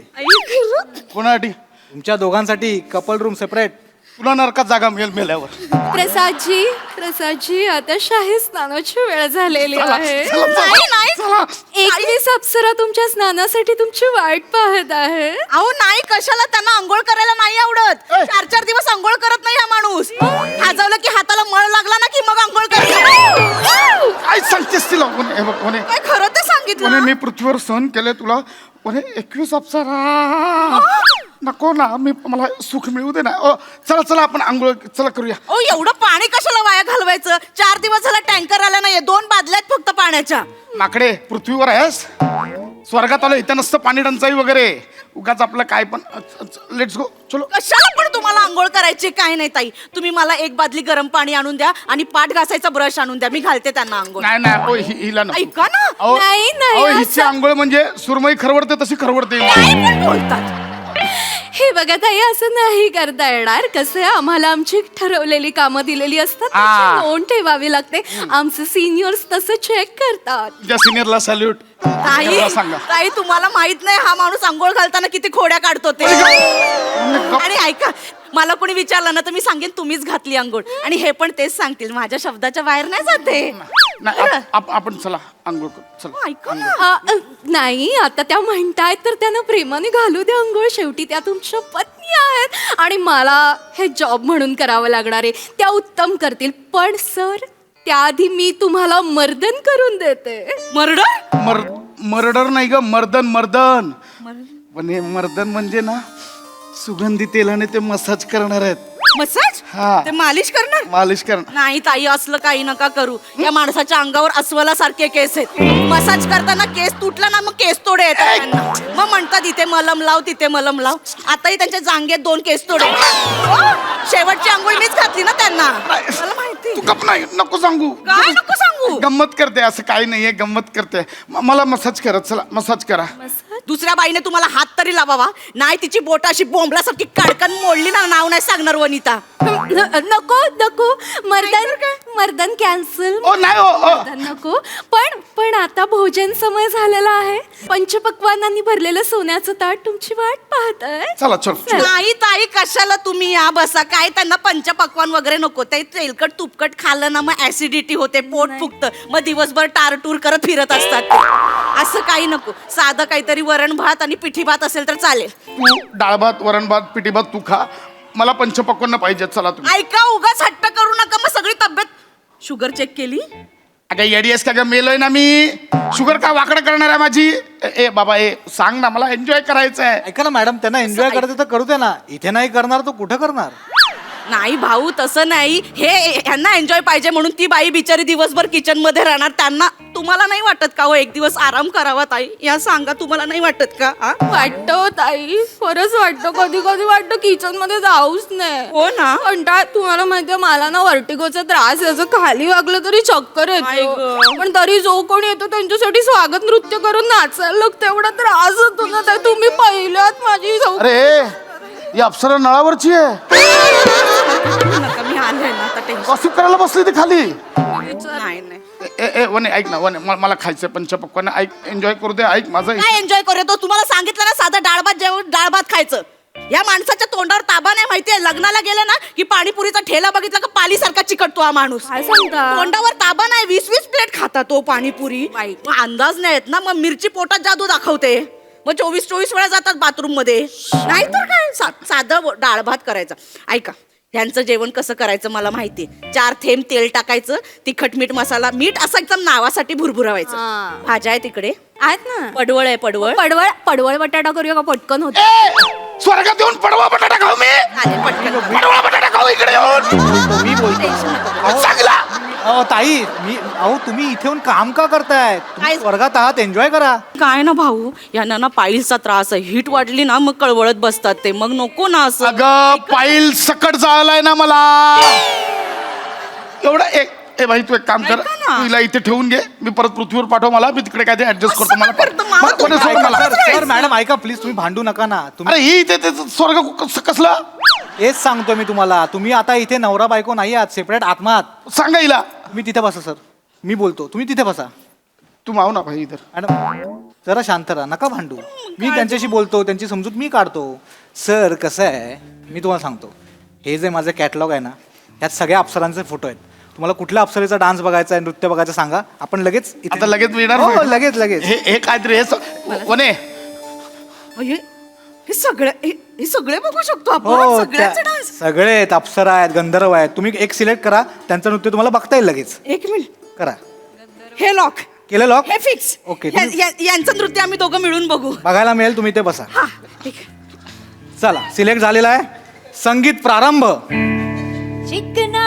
कोणासाठी? तुमच्या दोघांसाठी कपल रूम सेपरेट. तुला नरकात जागा मिळेल मेल्यावर. प्रसादजी आता शाही स्नानाची वेळ झालेली आहे. चला, नाही नाही 21 अप्सरा तुमच्या स्नानासाठी तुमची वाट पाहत आहे. अहो नाही, कशाला, त्यांना आंघोळ करायला नाही आवडत. 4-4 दिवस आंघोळ करत नाही हा माणूस. खाजवलं की हाताला मळ लागला ना की मग आंघोळ करतो. काय सांगतेस तिला? हे बघ, म्हणे काय खरं ते सांगितलं. मी पृथ्वीवर सहन केले तुला. म्हणे 21 अप्सरा नको ना, मला सुख मिळू दे ना. चला चला आपण आंघोळ चला करूया. ओ एवढं पाणी कशाला वाया घालवायचं? 4 दिवस झाला टँकर आला नाहीये, 2 बादल्या आहेत फक्त पाण्याच्या. माकडे, पृथ्वीवर आहेस, स्वर्गात आलं, इथं नसतं पाणी टंचाई वगैरे. उगाच आपलं काय पण. लेट्स गो, चलो. कशाला पण तुम्हाला आंघोळ करायची? काय नाही ताई, तुम्ही मला 1 बादली गरम पाणी आणून द्या आणि पाठ घासायचा ब्रश आणून द्या, मी घालते त्यांना आंघोळ. नाही नाही, ओ हिला नको. ऐका ना. अहो, नाही, अहो, असं- हिची आंघोळ म्हणजे सुरमई खरवडते तशी खरवडते. काय पण बोलतात. हे बघा ताई, असं नाही करता येणार. कसं आहे, आम्हाला आमची ठरवलेली कामं दिलेली असतात, त्याची नोंद ठेवावी लागते. आमचे सिनियर्स तसं चेक करतात. तुझ्या सिनियरला सॅल्यूट. ताई सांगा. ताई, तुम्हाला माहित नाही हा माणूस आंघोळ घालताना किती खोड्या काढतो ते. आणि ऐका, मला कोणी विचारलं ना तर मी सांगेन तुम्हीच घातली आंघोळ. आणि हे पण तेच सांगतील, माझ्या शब्दाच्या बाहेर नाही जाते. नाही, आपण चला आंघोळ करू. चला. ऐका ना. नाही, आता त्या म्हणतायत तर त्यांना प्रेमाने घालू दे आंघोळ. शेवटी त्या तुमच्या पत्नी आहेत आणि मला हे जॉब म्हणून करावं लागणार आहे. त्या उत्तम करतील. पण सर, त्याआधी मी तुम्हाला मर्दन करून देते. मर्डर? मर्डर नाही ग, मर्दन. पण हे मर्दन म्हणजे ना, सुगंधी तेलाने ते मसाज करणार आहेत. मसाज? हा. ते मालिश करणार? मालिश करणार. नाही ताई, असलं काही नका करू. या माणसाच्या अंगावर अस्वला सारखे केस आहेत. मसाज करताना केस तुटला ना मग केस तोडे येतात त्यांना. मग म्हणतात इथे मलम लाव, तिथे मलम लाव. आताही त्यांच्या जांगेत 2 केस तोडे. शेवटची आंघोळ मीच घातली ना त्यांना, मला माहिती. तू गप नाही, नको सांगू. काय नको सांगू? गंमत करते, असं काही नाहीये, गंमत करते. मला मसाज करा, चला मसाज करा. दुसऱ्या बाईने तुम्हाला हात तरी लावावा. नाही, तिची बोट अशी बोंबलासारखी काडकन मोडली ना, नाव नाही सांगणार वनिता. नको मर्दन कॅन्सल. ओ नाही, ओ नको. पण आता भोजन समय झालेला आहे. पंचपक्वानांनी भरलेलं सोन्याचं ताट तुमची वाट पाहत आहे. चला चल. नाही ताई, कशाला तुम्ही या बसा. काय त्यांना पंचपक्वान वगैरे नको. ते तेलकट तुपकट खाल्लं ना मग ऍसिडिटी होते, पोट फुगतं, मग दिवसभर टारटूर करत फिरत असतात ते. असं काही नको. साधं काहीतरी वरण भात आणि पिठी भात असेल तर चालेल. तू डाळ भात, वरण भात, पिठी भात तू खा. मला पंचपक्वान्न पाहिजे. चला तुम्ही. ऐका, उगाच हट्ट करू नका. मग सगळी तब्येत. शुगर चेक केली? अगं येडीएस का ग, मेलोय ना मी. शुगर का वाकडं करणार आहे माझी? ए बाबा, सांग ना, मला एन्जॉय करायचं आहे. ऐका ना मॅडम, त्यांना एन्जॉय करायचं तर करू दे ना. इथे नाही करणार तो कुठं करणार? नाही भाऊ, तसं नाही. हे यांना एन्जॉय पाहिजे म्हणून ती बाई बिचारी दिवसभर किचन मध्ये राहणार. त्यांना तुम्हाला नाही वाटत का हो एक दिवस आराम करावा ताई? या सांगा, तुम्हाला नाही वाटत का? वाटतं ताई, खरंच वाटतं. कधी कधी वाटतं किचन मध्ये जाऊच नाही. हो ना. कंटाळ. तुम्हाला माहितीये, मला ना वर्टिगोचा त्रास आहे. असं खाली वागलं तरी चक्कर येतो. पण तरी जो कोणी येतो त्यांच्यासाठी स्वागत नृत्य करून नाचायला लागतं. एवढा त्रास होतो ना ताई. तुम्ही पहिल्यात माझी अरे, ही अप्सरा नळावरची आहे. नका, मी आले ना आता टेन्शन. गॉसिप करायला बसली ती खाली. नाही नाही. वने ऐक ना, वने मला खायचं पंचपक्वान्न. ऐक, एन्जॉय करू दे. ऐक माझं. काय एन्जॉय करतो? तुम्हाला सांगितलं ना, साधं डाळ भात जेवण, डाळ भात खायचं. या माणसाच्या तोंडावर ताबा नाही. माहितीये, लग्नाला गेले ना की पाणीपुरीचा ठेला बघितला का पालीसारखा चिकटतो हा माणूस. काय सांगता? तोंडावर ताबा नाही. 20-20 प्लेट खाता तो पाणीपुरी. मग अंदाज नाही येत ना. मग मिरची पोटात जादू दाखवते. मग 24-24 वेळा जातात बाथरूम मध्ये. नाही तर काय, साधं डाळ भात करायचं. ऐका, ह्यांचं जेवण कसं करायचं मला माहिती. 4 थेंब तेल टाकायचं, तिखट मीठ मसाला, मीठ असं एकदम नावासाठी भुरभुरावायचं. भाज्या आहे तिकडे आहेत ना. पडवळ आहे, पडवळ. पडवळ बटाटा करूया का? पटकन होत. स्वर्गात येऊन पडवा बटाटा खाऊ मी. चालेल, पटकन. पडवा बटाटा खाऊ इकडे येऊन. मी बोलतो. चांगला. ताई, तुम्ही इथे येऊन काम का करताय? तुम्ही वर्गात आहात, एन्जॉय करा. काय ना भाऊ, यांना ना पाईल्सचा त्रास आहे. हीट वाढली ना मग कळवळत बसतात ते. मग नको ना असं. अगं, पाईल सकट जाळलाय ना मला. एवढं ए भाई तू एक काम कर, ऐका ना. तू हिला इथे ठेवून घे, मी परत पृथ्वीवर पाठव मला, मी तिकडे काय ते ऍडजस्ट करतो. मला करतो, मला कोणी सोड मला. सर मॅडम ऐका प्लीज, तुम्ही भांडू नका ना. तुम्ही अरे ही इथे ते स्वर्ग कसला हेच सांगतो मी तुम्हाला. तुम्ही आता इथे नवरा बायको नाही आहात, सेपरेट आत्मा आहात. सांगा हिला. तुम्ही तिथे बसा सर, मी बोलतो, तुम्ही तिथे बसा. तू माव ना भाई इधर. मॅडम जरा शांत राहा, नका भांडू. मी त्यांच्याशी बोलतो, त्यांची समजूत मी काढतो. सर कसं आहे, मी तुम्हाला सांगतो, हे जे माझं कॅटलॉग आहे ना, ह्यात सगळ्या अप्सरांचे फोटो आहेत. तुम्हाला कुठल्या अप्सरेचा डान्स बघायचा आहे, नृत्य बघायचं सांगा, आपण लगेच इथे- आता लगेच मिळणार? हो, लगेच लगेच. हे काहीतरी वने हे सगळे बघू शकतो आपण हो सगळ्यांचे डान्स. सगळे आहेत, अप्सरा आहेत, गंधर्व आहेत. तुम्ही एक सिलेक्ट करा, त्यांचं नृत्य तुम्हाला बघता येईल लगेच. एक मिनिट, करा. हे लॉक केलं लॉक? हे फिक्स. ओके, यांचं नृत्य आम्ही दोघं मिळून बघू. बघायला मिळेल, तुम्ही इथे बसा. हा ठीक आहे. चला, सिलेक्ट झालेला आहे. संगीत प्रारंभ. चिकना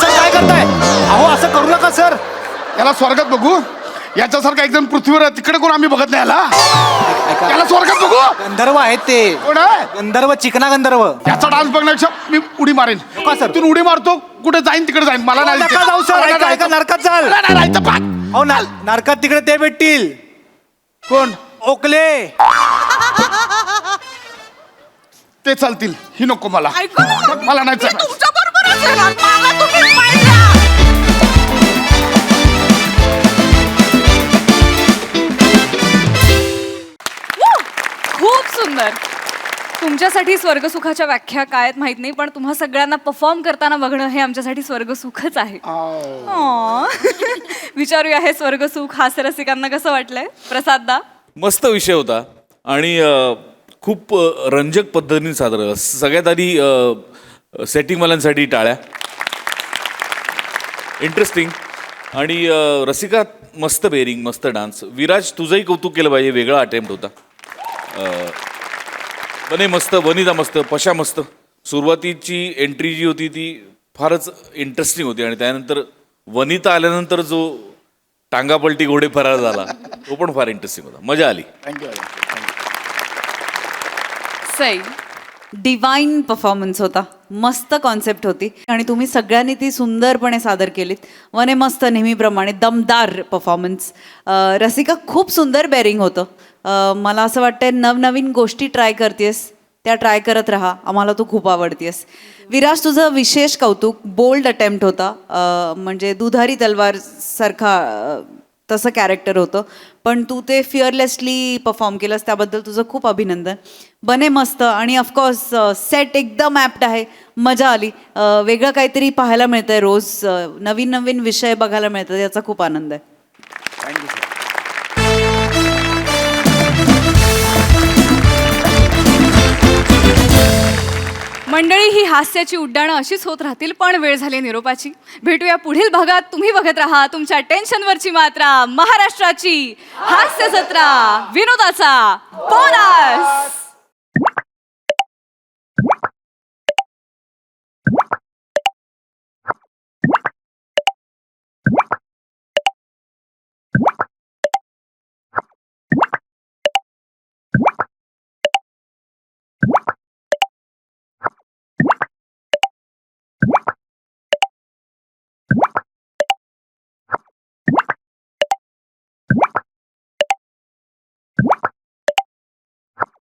सर काय करताय? अहो असं करू नका सर. याला स्वर्गात बघू, याच्यासारखा एकदम पृथ्वीवर आहे, तिकडे कोण आम्ही बघत नाही याला. याला स्वर्गात बघू. गंधर्व आहेत ते. कोण आहे? गंधर्व, चिकना गंधर्व. याचा डान्स बघण्यापेक्षा मी उडी मारेन. का सर? तिथून उडी मारतो, कुठे जाईन तिकडे जाईन, मला नाही नका जाऊ सर, ऐका ऐका, नरकात जाल. नाही राहायचं पाठ. अहो नरकात तिकडे ते भेटतील. कोण? ओकले. ते चालतील, ही नको मला. ऐका ना, मला नाही मी चालत. तुमच्या बरोबरच आहे ना. मला तुम्हीच पाहिजे. खूप सुंदर. तुमच्यासाठी स्वर्गसुखाच्या व्याख्या काय आहेत माहित नाही, पण तुम्हा सगळ्यांना परफॉर्म करताना बघणं हे आमच्यासाठी स्वर्गसुखच आहे. Aww. विचारूया हे स्वर्गसुख हास्यरसिकांना कसं वाटलंय. प्रसाद दा. मस्त विषय होता आणि खूप रंजक पद्धतीने सादर झाला. सगळ्यात आधी सेटिंगवाल्यांसाठी टाळ्या. इंटरेस्टिंग. आणि रसिका मस्त बेरिंग, मस्त डान्स. विराज तुझंही कौतुक केलं पाहिजे, वेगळा अटेम्प्ट होता. बने मस्त, वनिता मस्त, पशा मस्त. सुरुवातीची एंट्री जी होती ती फारच इंटरेस्टिंग होती आणि त्यानंतर वनिता आल्यानंतर जो टांगापलटी घोडे फरार झाला तो पण फार इंटरेस्टिंग होता, मजा आली. सई. डिवाइन परफॉर्मन्स होता, मस्त कॉन्सेप्ट होती आणि तुम्ही सगळ्यांनी ती सुंदरपणे सादर केलीत. वने मस्त, नेहमीप्रमाणे दमदार परफॉर्मन्स. रसिका खूप सुंदर बेरिंग होतं. मला असं वाटतंय नवनवीन गोष्टी ट्राय करतेस, त्या ट्राय करत राहा, आम्हाला तू खूप आवडतेस. विराज तुझं विशेष कौतुक, बोल्ड अटेम्प्ट होता. म्हणजे दुधारी तलवार सारखा तसं कॅरेक्टर होतं, पण तू ते फिअरलेसली परफॉर्म केलंस, त्याबद्दल तुझं खूप अभिनंदन. बने मस्त. आणि ऑफकोर्स सेट एकदम ॲप्ट आहे, मजा आली. वेगळं काहीतरी पाहायला मिळतंय रोज, नवीन नवीन विषय बघायला मिळतात, याचा खूप आनंद आहे. मंडळी, ही हास्याची उड्डाणं अशीच होत राहतील, पण वेळ झाली निरोपाची. भेटूया पुढील भागात. तुम्ही बघत राहा तुमच्या टेन्शनवरची मात्रा, महाराष्ट्राची हास्य जत्रा, विनोदाचा बोनस.